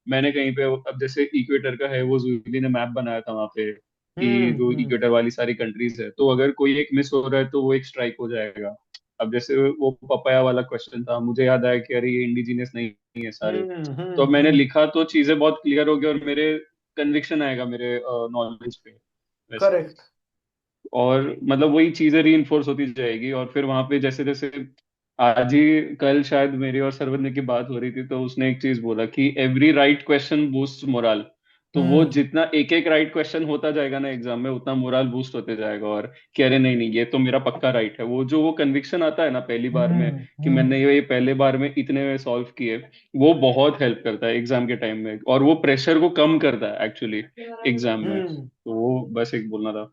मैंने कहीं पे अब जैसे इक्वेटर का है, वो जूली ने मैप बनाया था वहां पे कि जो हम्म। इक्वेटर वाली सारी कंट्रीज है, तो अगर कोई एक मिस हो रहा है तो वो एक स्ट्राइक हो जाएगा। अब जैसे वो पपाया वाला क्वेश्चन था, मुझे याद आया कि अरे ये इंडिजिनियस नहीं है सारे, तो अब मैंने लिखा तो चीजें बहुत क्लियर हो गई और मेरे कन्विक्शन आएगा मेरे नॉलेज पे वैसे। करेक्ट। और मतलब वही चीजें रीइंफोर्स होती जाएगी, और फिर वहां पे जैसे जैसे आज ही कल शायद मेरी और सर्वज्ञ की बात हो रही थी, तो उसने एक चीज बोला कि every right question boost moral. तो वो जितना एक एक राइट क्वेश्चन होता जाएगा ना एग्जाम में, उतना मोरल बूस्ट होते जाएगा, और कि अरे नहीं नहीं ये तो मेरा पक्का राइट है। वो जो वो कन्विक्शन आता है ना पहली बार में कि मैंने ये पहले बार में इतने सॉल्व किए, वो बहुत हेल्प करता है एग्जाम के टाइम में, और वो प्रेशर को कम करता है एक्चुअली एग्जाम में। तो वो बस एक बोलना था।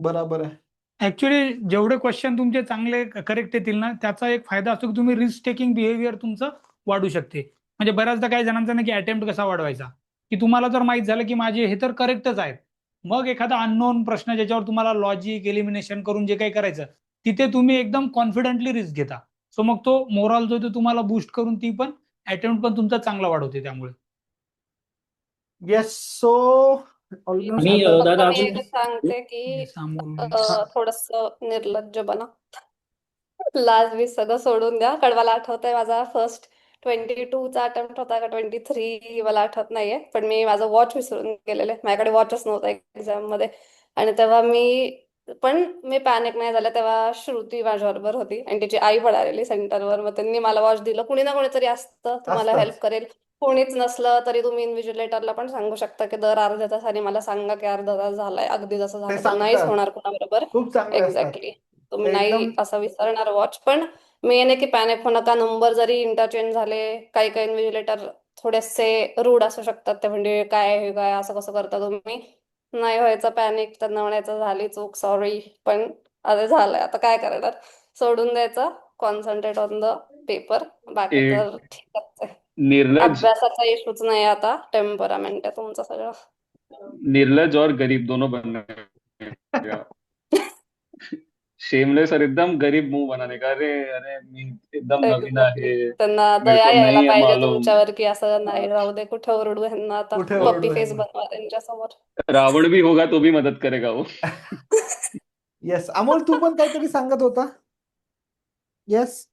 बराबर आहे. ऍक्च्युली जेवढे क्वेश्चन तुमचे चांगले करेक्ट येतील ना, त्याचा एक फायदा असतो की तुम्ही रिस्क टेकिंग बिहेवियर तुमचं वाढू शकते. म्हणजे बऱ्याचदा काही जणांचा ना की अटेम्प्ट कसा वाढवायचा, की तुम्हाला जर माहित झालं की माझे हे तर करेक्टच आहेत, मग एखादा अननोन प्रश्न ज्याच्यावर तुम्हाला लॉजिक एलिमिनेशन करून जे काही करायचं, तिथे तुम्ही एकदम कॉन्फिडेंटली रिस्क घेता. सो मग तो मोरल जो तो तुम्हाला बूस्ट करून ती पण अटेम्प्ट पण तुमचा चांगला वाढवते त्यामुळे. येस. सो ऑलमोस्ट आणि आता दादा मी अजून एक सांगते की सामोरं थोडस निर्लज्ज बना. लास्ट वीक सगळं सोडून द्या. कारण मला आठवतंय माझा फर्स्ट 22चा अटेम्प्ट होता का 23 मला आठवत नाहीये, पण मी माझं वॉच विसरून गेलेले. माझ्याकडे वॉचच नव्हता एक्झाम मध्ये. आणि तेव्हा मी पॅनिक नाही झाले. तेव्हा श्रुती माझ्याबरोबर होती आणि तिची आई पण आलेली सेंटरवर. मग त्यांनी मला वॉच दिलं. कुणी ना कोणीतरी असतं तुम्हाला हेल्प असतंच. करेल. कोणीच नसलं तरी तुम्ही इन्व्हिजिलेटरला पण सांगू शकता की दर अर्ध्या तासाने मला सांगा की अर्धा तास झालाय. अगदी जसं ते झालं तर नाहीच सांगतात. होणार कुणाबरोबर. खूप चांगले असतात. एक्झॅक्टली. तुम्ही ते एकदम नाही असं विसरणार वॉच. पण मेन आहे की पॅनिक होऊ नका. नंबर जरी इंटरचेंज झाले, काही काही इन्व्हिजिलेटर थोडेसे रूड असू शकतात. ते म्हणजे काय हे काय असं कसं करता तुम्ही. नाही व्हायचं पॅनिक. त्यांना म्हणायचं झाली चूक सॉरी, पण आता झालंय आता काय करणार. सोडून द्यायचं. Concentrate on the paper. बाकी एक तर ठीकच आहे. निर्लज अभ्यासाचा इश्यूच नाही आता. टेम्परामेंट आहे तुमचं सगळं. निर्लज और गरीब दोनों बनने का। शेमलेस और एकदम गरीब मुंह बनाने का, अरे अरे मी एकदम नवीन एक्झॅक्टली. आहे, त्यांना मेरे दया को यायला नहीं है पाहिजे मालूम। तुमच्यावर की असं नाही राहू दे. कुठे ओरडू ह्यांना आता. कुठे पप्पी ओरडू फेस यांना. बनवा त्यांच्यासमोर. रावण भी होगा तो भी मदद करेगा वो। येस. अमोल तू पण काहीतरी सांगत होता. येस.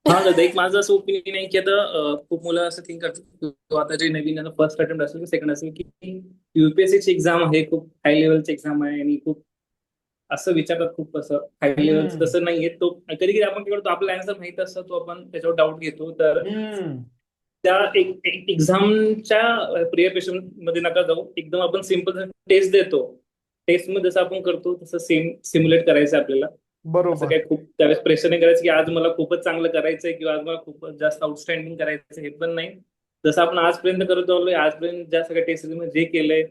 हा दादा, एक माझं असं ओपिनियन आहे की आता खूप मुलं असं थिंक करतात किंवा आता जे नवीन फर्स्ट अटेम्प्ट असेल की सेकंड असेल की युपीएससीची एक्झाम आहे, खूप हाय लेवलची एक्झाम आहे आणि खूप असं विचारतात, खूप असं हाय लेवलचं तसं नाहीये. तो कधी कधी आपण काय करतो, आपला आन्सर माहित असतं, तो आपण त्याच्यावर डाऊट घेतो. तर त्या एक्झामच्या प्रिपरेशन मध्ये नका जाऊ. एकदम आपण सिम्पल टेस्ट देतो. टेस्ट मध्ये जसं आपण करतो तसं सेम सिम्युलेट करायचं आपल्याला. असं बरोबर. काय खूप त्यावेळेस प्रेशर नाही करायचं की आज मला खूपच चांगलं करायचंय किंवा आज मला खूपच जास्त आउटस्टँडिंग करायचं, हे पण नाही. जसं आपण आजपर्यंत करत आलोय, आजपर्यंत ज्या सगळ्या टेस्ट जे केलंय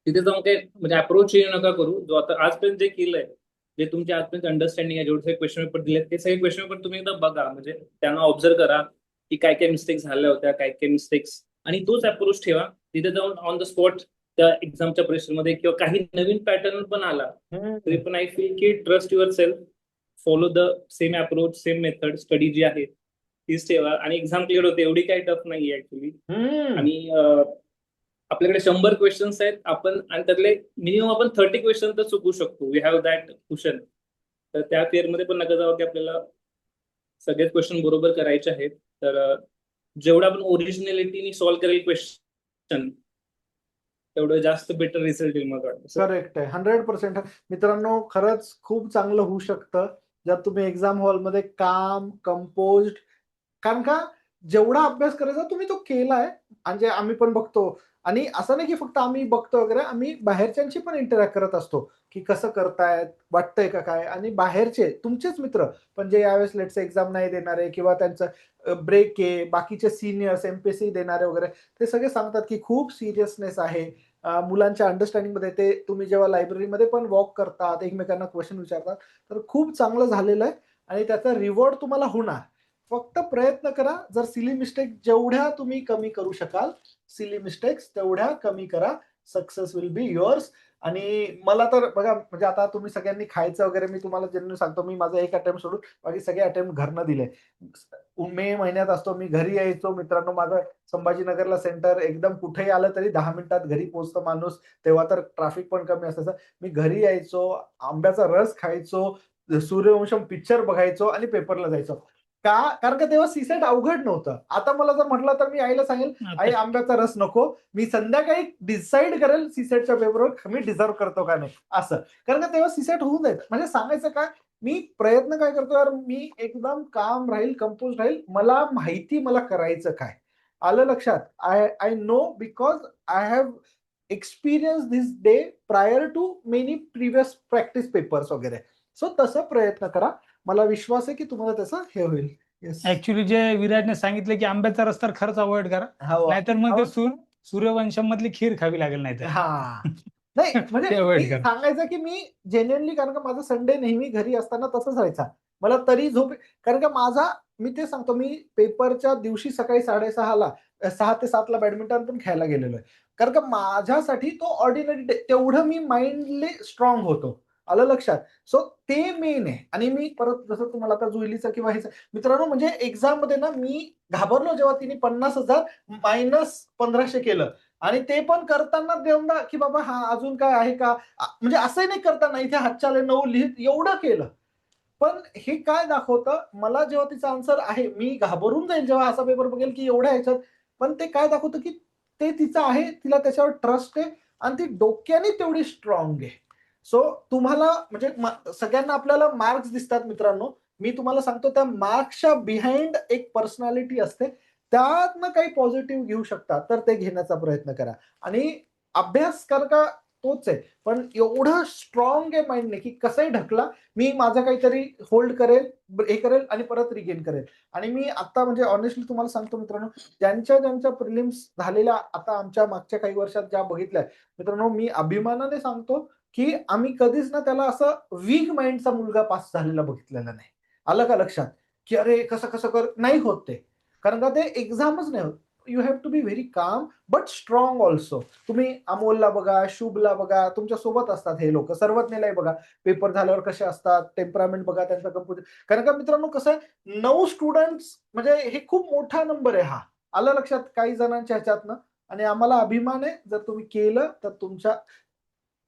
तिथे जाऊन काही म्हणजे अप्रोच चेंज नका करू. जो आता आजपर्यंत जे केलंय, जे तुमचे आजपर्यंत अंडरस्टँडिंग आहे, जेवढे क्वेश्चन पेपर दिले ते सगळे क्वेश्चन पेपर तुम्ही एकदा बघा. म्हणजे त्यांना ऑब्झर्व करा की काय काय मिस्टेक्स झाल्या होत्या, काय काय मिस्टेक्स, आणि तोच अप्रोच ठेवा. तिथे जाऊन ऑन द स्पॉट त्या एक्झामच्या प्रेशरमध्ये किंवा काही नवीन पॅटर्न पण आला तरी पण आय फील की trust yourself, follow the same approach, same method, study जी आहे तीच ठेवा आणि एक्झाम क्लिअर होते. एवढी काही टफ नाही ऍक्च्युली. आणि आपल्याकडे 100 क्वेश्चन्स आहेत, आपण आणि त्यातले मिनिमम आपण 30 क्वेश्चन तर चुकू शकतो. We have that cushion. तर त्या फेअरमध्ये पण नका जावं की आपल्याला सगळेच क्वेश्चन बरोबर करायचे आहेत. तर जेवढं आपण ओरिजिनॅलिटीने सॉल्व्ह करेल क्वेश्चन, तेवढं जास्त बेटर रिझल्ट येईल मला वाटतं. करेक्ट आहे. 100%. मित्रांनो खरंच खूप चांगलं होऊ शकतं जर तुम्ही एक्झाम हॉलमध्ये काम कंपोज्ड, कारण का जेवढा अभ्यास करायचा तुम्ही तो केलाय. म्हणजे आम्ही पण बघतो, आणि असं नाही की फक्त आम्ही बघतो वगैरे, आम्ही बाहेरच्यांशी पण इंटरॅक्ट करत असतो की कसं करतायत, वाटतंय का काय. आणि बाहेरचे तुमचेच मित्र पण जे यावेळेस लेट्स एक्झाम नाही देणारे किंवा त्यांचं ब्रेक आहे, बाकीचे सिनियर्स एमपीएससी देणारे वगैरे, ते सगळे सांगतात की खूप सिरियसनेस आहे मुलांच्या अंडरस्टँडिंग मध्ये. ते तुम्ही जेव्हा लायब्ररीमध्ये पण वॉक करतात, एकमेकांना क्वेश्चन विचारतात, तर खूप चांगलं झालेलं आहे आणि त्याचा रिवॉर्ड तुम्हाला होणार. फक्त प्रयत्न करा. जर सिली मिस्टेक जेवढ्या तुम्ही कमी करू शकाल, सिली मिस्टेक्स तेवढ्या कमी करा. Success will be yours. आणि मला तर बघा म्हणजे आता तुम्ही सगळ्यांनी खायचं वगैरे, मी तुम्हाला जनरली सांगतो, मी माझा एक अटेम्प्ट सोडून बाकी सगळे अटेम्प्ट घरनं दिले. मे महिन्यात असतो, मी घरी यायचो मित्रांनो, माझं संभाजीनगरला सेंटर, एकदम कुठेही आलं तरी 10 मिनिटात घरी पोहोचतो माणूस, तेव्हा तर ट्रॅफिक पण कमी असायचं. मी घरी यायचो, आंब्याचा रस खायचो, सूर्यवंशम पिक्चर बघायचो आणि पेपरला जायचो. का? कारण का तेव्हा सीसेट अवघड नव्हतं. आता मला जर म्हटलं तर मी आईला सांगेल, आई आंब्याचा रस नको, मी संध्याकाळी डिसाईड करेल सीसेटच्या पेपरवर मी डिझर्व करतो का नाही, असं. कारण का तेव्हा सीसेट होऊन जाईल. म्हणजे सांगायचं काय, मी प्रयत्न काय करतो यार, मी एकदम काम राहील, कंपोज राहील, मला माहिती मला करायचं काय. आलं लक्षात? I know because I have experience this day prior to many previous practice papers वगैरे. सो तसं प्रयत्न करा. मला विश्वास आहे की तुम्हाला त्याचं हे होईल. येस. ऍक्च्युली जे विराजने सांगितलं की आंब्याचा रस तर खरंच अवॉइड करा, हो. नाहीतर मग ते हो. सूर्यवंशम मधली खीर खावी लागेल नाहीतर. हा. नाही म्हणजे ते मी अवॉइड करा. सांगायचं की मी जेन्युअनली, कारण का माझा संडे नेहमी घरी असताना तसंच व्हायचा. मला तरी झोप, कारण का मी ते सांगतो, मी पेपरच्या दिवशी सकाळी 6:30ला 6 ते 7 ला बॅडमिंटन पण खेळायला गेलेलो आहे. कारण का माझ्यासाठी तो ऑर्डिनरी डे, तेवढं मी माइंडली स्ट्रॉंग होतो. आलं लक्षात? सो ते मेन आहे. आणि मी परत जसं तुम्हाला आता जुईलीचं किंवा हे मित्रांनो, म्हणजे एक्झाम मध्ये ना मी घाबरलो जेव्हा तिने 50,000 -1500 केलं. आणि ते पण करताना देऊन की बाबा हा अजून काय आहे का, म्हणजे असंही नाही करताना इथे हातच्याले 9 लिहित एवढं केलं. पण हे काय दाखवतं, मला जेव्हा तिचा आन्सर आहे, मी घाबरून जाईल जेव्हा असा पेपर बघेल की एवढ्या ह्याच्यात, पण ते काय दाखवतं की ते तिचं आहे, तिला त्याच्यावर ट्रस्ट आहे आणि ती डोक्याने तेवढी स्ट्रॉंग आहे. सो तुम्हाला म्हणजे सगळ्यांना आपल्याला मार्क्स दिसतात मित्रांनो, मी तुम्हाला सांगतो त्या मार्क्सच्या बिहाइंड एक पर्सनॅलिटी असते, त्यातनं काही पॉझिटिव्ह घेऊ शकता तर ते घेण्याचा प्रयत्न करा. आणि अभ्यास कर का तोच आहे, पण एवढं स्ट्रॉंग आहे माइंडने की कसंही ढकला, मी माझं काहीतरी होल्ड करेल, हे करेल आणि परत रिगेन करेल. आणि मी आता म्हणजे ऑनेस्टली तुम्हाला सांगतो मित्रांनो, ज्यांच्या प्रिलिम्स झालेल्या आता आमच्या मागच्या काही वर्षात ज्या बघितल्या मित्रांनो, मी अभिमानाने सांगतो की आम्ही कधीच ना त्याला असं वीक माइंडचा मुलगा पास झालेला बघितलेला नाही. आलं का लक्षात? की अरे कसं कसं कर, नाही होत ते. कारण का ते एक्झामच नाही होत. You have to be very calm but strong also. तुम्ही अमोलला बघा, शुभला बघा, तुमच्या सोबत असतात हे लोक, सर्वज्ञलाही बघा, पेपर झाल्यावर कसे असतात, टेम्परामेंट बघा त्यांचा, कंपोज. कारण का मित्रांनो कसं आहे, 9 स्टुडंट्स म्हणजे हे खूप मोठा नंबर आहे हा. आलं लक्षात काही जणांच्या ह्याच्यातनं. आणि आम्हाला अभिमान आहे जर तुम्ही केलं तर तुमच्या,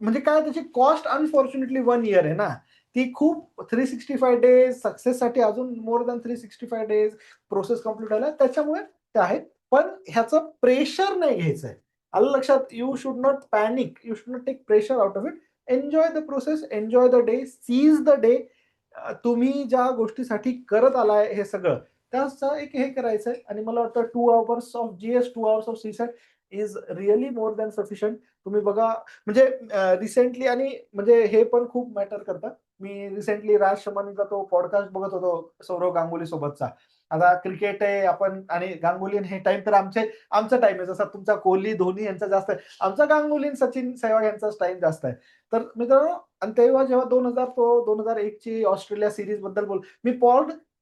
म्हणजे काय त्याची कॉस्ट अनफॉर्च्युनेटली 1 इयर आहे ना, ती खूप 365 डेज सक्सेससाठी, अजून more than 365 days process complete व्हायला, त्याच्यामुळे ते आहेत. पण ह्याचं प्रेशर नाही घ्यायचंय. आलं लक्षात? You should not panic, you should not take pressure out of it. Enjoy the process, enjoy the day, seize the day. तुम्ही ज्या गोष्टीसाठी करत आलाय हे सगळं, त्याचं एक हे करायचंय. आणि मला वाटतं 2 hours of GS, 2 hours of CSAT is really more than sufficient. तुम्ही बघा म्हणजे रिसेंटली, आणि म्हणजे हे पण खूप मॅटर करतं. मी रिसेंटली राज शर्मांचा तो पॉडकास्ट बघत होतो सौरव गांगुली सोबतचा. आता क्रिकेट आहे आपण, आणि गांगुली हे टाइम तर आमचा टाइम आहे, जसा तुमचा कोहली धोनी यांचा जास्त आहे, आमचा गांगुली सचिन सहवाग यांचाच टाइम जास्त आहे. तर मित्रांनो, आणि तेव्हा जेव्हा 2001 ची ऑस्ट्रेलिया सिरीज बद्दल मी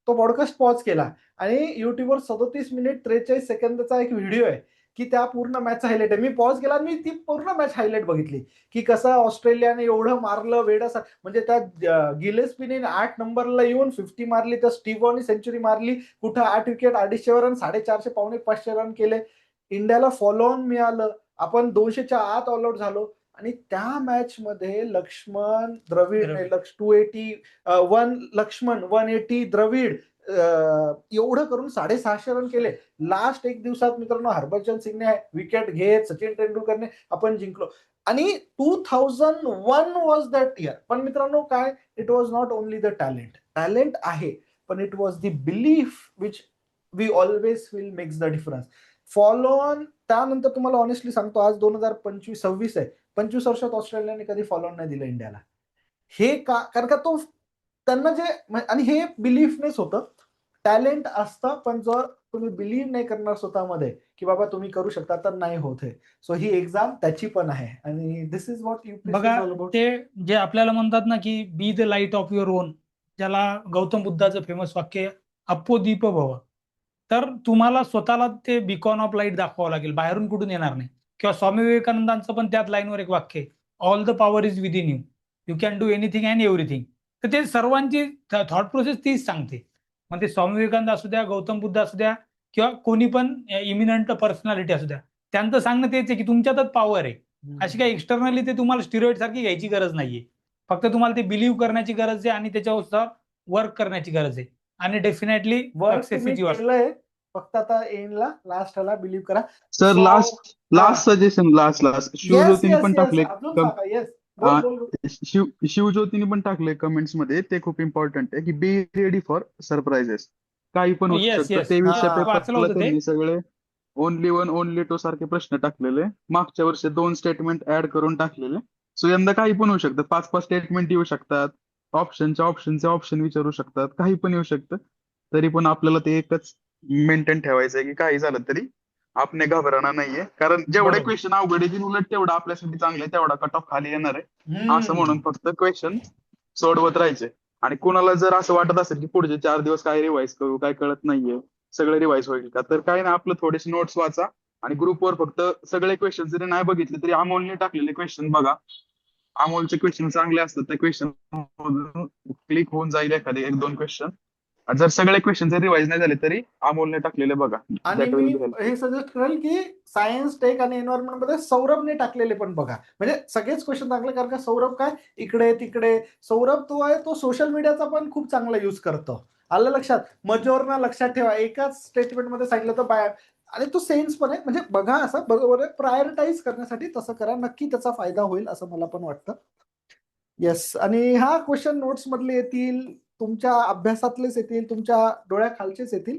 तो पॉडकास्ट पॉज केला आणि युट्यूबवर 37 मिनिट 43 सेकंदचा एक व्हिडिओ आहे की त्या पूर्ण मॅचचा हायलाइट आहे. मी पॉज केला आणि मी ती पूर्ण मॅच हायलाइट बघितली की कसं ऑस्ट्रेलियाने एवढं मारलं वेडं, म्हणजे त्या गिलेस्पीने 8 नंबरला येऊन 50 मारली, तर स्टीव्हनी सेंचुरी मारली, कुठं 8 विकेट 250 रन, 450 पावणे 500 रन केले. इंडियाला फॉलो ऑन मिळालं, आपण 200च्या आत ऑल आउट झालो. आणि त्या मॅच मध्ये लक्ष्मण द्रविड, 180 द्रविड, एवढं करून 650 रन केले. लास्ट एक दिवसात मित्रांनो हरभजन सिंगने विकेट घेत, सचिन तेंडुलकरने, आपण जिंकलो. आणि 2001 वॉज दॅट इयर. पण मित्रांनो काय, it was not only the talent आहे, पण it was the belief which we always will makes the difference. Follow on. त्यानंतर तुम्हाला ऑनेस्टली सांगतो, आज 2025-26 आहे, 25 वर्षात ऑस्ट्रेलियाने कधी फॉलो ऑन नाही दिलं इंडियाला. हे का? कारण का तो त्यांना जे, आणि हे बिलीफनेस होतं. टॅलेंट असतं, पण जर तुम्ही बिलीव्ह नाही करणार स्वतःमध्ये की बाबा तुम्ही करू शकता, तर नाही होत आहे. सो ही एक्झाम त्याची पण आहे. आणि दिस इज व्हॉट UPSC बघा, इज ऑल अबाउट. ते जे आपल्याला म्हणतात ना की be the light of your on, ज्याला गौतम बुद्धाचं फेमस वाक्य अप्पो दीप भव, तर तुम्हाला स्वतःला ते बिकॉन ऑफ लाईट दाखवावं लागेल, बाहेरून कुठून येणार नाही. किंवा स्वामी विवेकानंदांचं पण त्याच लाईनवर एक वाक्य आहे all the power is within you, you can do anything and everything. तर ते सर्वांची थॉट प्रोसेस तीच सांगते. मग ते स्वामी विवेकानंद असू द्या, गौतम बुद्ध असू द्या, किंवा कोणी पण इमिनंट पर्सनॅलिटी असू द्या, त्यांचं सांगणं तेच आहे की तुमच्यातच पॉवर आहे. अशी काही एक्सटर्नली ते तुम्हाला स्टिरॉइड सारखी घ्यायची गरज नाहीये. फक्त तुम्हाला ते बिलीव्ह करण्याची गरज आहे आणि त्याच्यावर वर्क करण्याची गरज आहे. आणि डेफिनेटली वर्क सक्सेस तुम्ही इज युअर्स. केलंय, फक्त आता एंडला लास्टला बिलीव्ह करा. Sir So, last suggestion last yes शिवज्योतीने पण येस टाकले येस अजून सांगा. येस बोल बोल बोल. शिवज्योतीने पण टाकले कमेंट्स मध्ये, ते खूप इम्पॉर्टंट आहे की बी रेडी फॉर सरप्राइजेस. काही पण होऊ येस शकतं. येस 23च्या हा, वाचलं पेपरला होतं ते. त्यांनी सगळे ओनली वन ओनली टू सारखे प्रश्न टाकलेले. मागच्या वर्षी 2 स्टेटमेंट ऍड करून टाकलेले. सो यंदा काही पण होऊ शकतं. 5-5 स्टेटमेंट येऊ शकतात. ऑप्शनचे ऑप्शन विचारू शकतात. काही पण येऊ शकतं. तरी पण आपल्याला ते एकच मेंटेन ठेवायचं आहे की काही झालं तरी आपण घाबरणार नाहीये. कारण जेवढे बरोबर. क्वेश्चन अवघड येतील उलट तेवढं आपल्यासाठी चांगलं आहे, तेवढा कट ऑफ खाली येणार आहे. असं म्हणून फक्त क्वेश्चन सोडवत राहायचे. आणि कुणाला जर असं वाटत असेल की पुढचे 4 दिवस काय रिवाइज करू, काय कळत नाहीये, सगळं रिवाइज होईल का, तर काय नाही, आपलं थोडेसे नोट्स वाचा आणि ग्रुपवर फक्त सगळे क्वेश्चन जरी नाही बघितले तरी अमोलने टाकलेले क्वेश्चन बघा. अमोलचे क्वेश्चन चांगले असतात. त्या क्वेश्चन क्लिक होऊन जाईल एखादे 1-2 क्वेश्चन. जर सगळे क्वेश्चन जर रिवाइज नाही झाले तरी अमोलने टाकलेले बघा. आणि That me will be helpful. हे सजेस्ट करेल की सायन्स, टेक आणि एन्व्हायरमेंट मध्ये सौरभने टाकलेले पण बघा. म्हणजे सगळेच क्वेश्चन टाकले, कारण का सौरभ काय इकडे तिकडे, सौरभ तो आहे तो सोशल मीडियाचा पण खूप चांगला युज करतो. आलं लक्षात. मजोरना लक्षात ठेवा, एकाच स्टेटमेंट मध्ये सांगितलं तर बाय. आणि तो सेन्स पण आहे, म्हणजे बघा असं बरोबर आहे, प्रायोरिटाईज करण्यासाठी तसं करा, नक्की त्याचा फायदा होईल असं मला पण वाटतं. येस. आणि हा क्वेश्चन नोट्स मधले येतील, तुमच्या अभ्यासातलेच येतील, तुमच्या डोळ्याखालचेच येतील.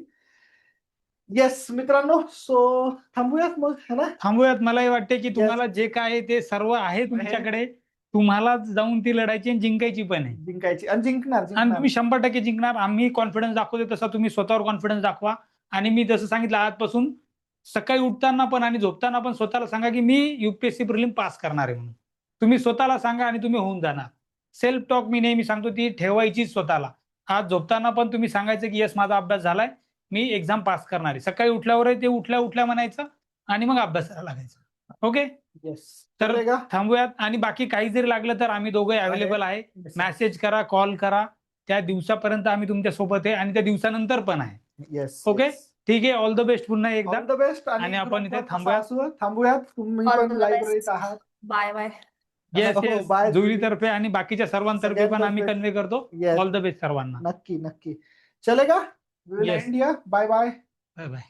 येस मित्रांनो, सो थांबूयात मग, है ना? थांबूयात. मलाही वाटते की तुम्हाला जे काय आहे ते सर्व आहे तुमच्याकडे. तुम्हाला जाऊन ती लढायची आणि जिंकायची पण आहे. जिंकायची आणि जिंकणार आणि जिंकणार. तुम्ही 100% जिंकणार. आम्ही कॉन्फिडन्स दाखवतो तसा तुम्ही स्वतःवर कॉन्फिडन्स दाखवा. आणि मी जसं सांगितलं आजपासून सकाळी उठताना पण आणि झोपताना पण स्वतःला सांगा की मी युपीएससी प्रिलिम पास करणार आहे म्हणून. तुम्ही स्वतःला सांगा आणि तुम्ही होऊन जाणार. सेल्फ टॉक मी नेहमी सांगतो ती ठेवायची स्वतःला. आज झोपताना पण तुम्ही सांगायचं की येस माझा अभ्यास झालाय, मी एक्झाम पास करणार आहे. सकाळी उठल्यावर ते उठल्या उठल्या म्हणायचं आणि मग अभ्यासाला लागायचं. ओके. येस. तर चलेगा. थांबूयात. आणि बाकी काही जरी लागलं तर आम्ही दोघे अवेलेबल आहे. मेसेज करा, कॉल करा. त्या दिवसापर्यंत आम्ही तुमच्या सोबत आहे आणि त्या दिवसानंतर पण आहे. येस. ओके. ठीक आहे. ऑल द बेस्ट पुन्हा एकदा. All the best. आणि आपण इथे थांबूयात. थांबूयात. तुम्ही All पण the लायब्ररीत best. आहात. Bye bye. येस हो, येस. bye, जुईतर्फे आणि बाकीच्या सर्वांतर्फे पण आम्ही सगळ्यांतर्फे. कन्वे करतो. Yes. ऑल द बेस्ट सर्वांना. नक्की नक्की. चलेगा. We will Yes. End here. Bye bye. Bye bye.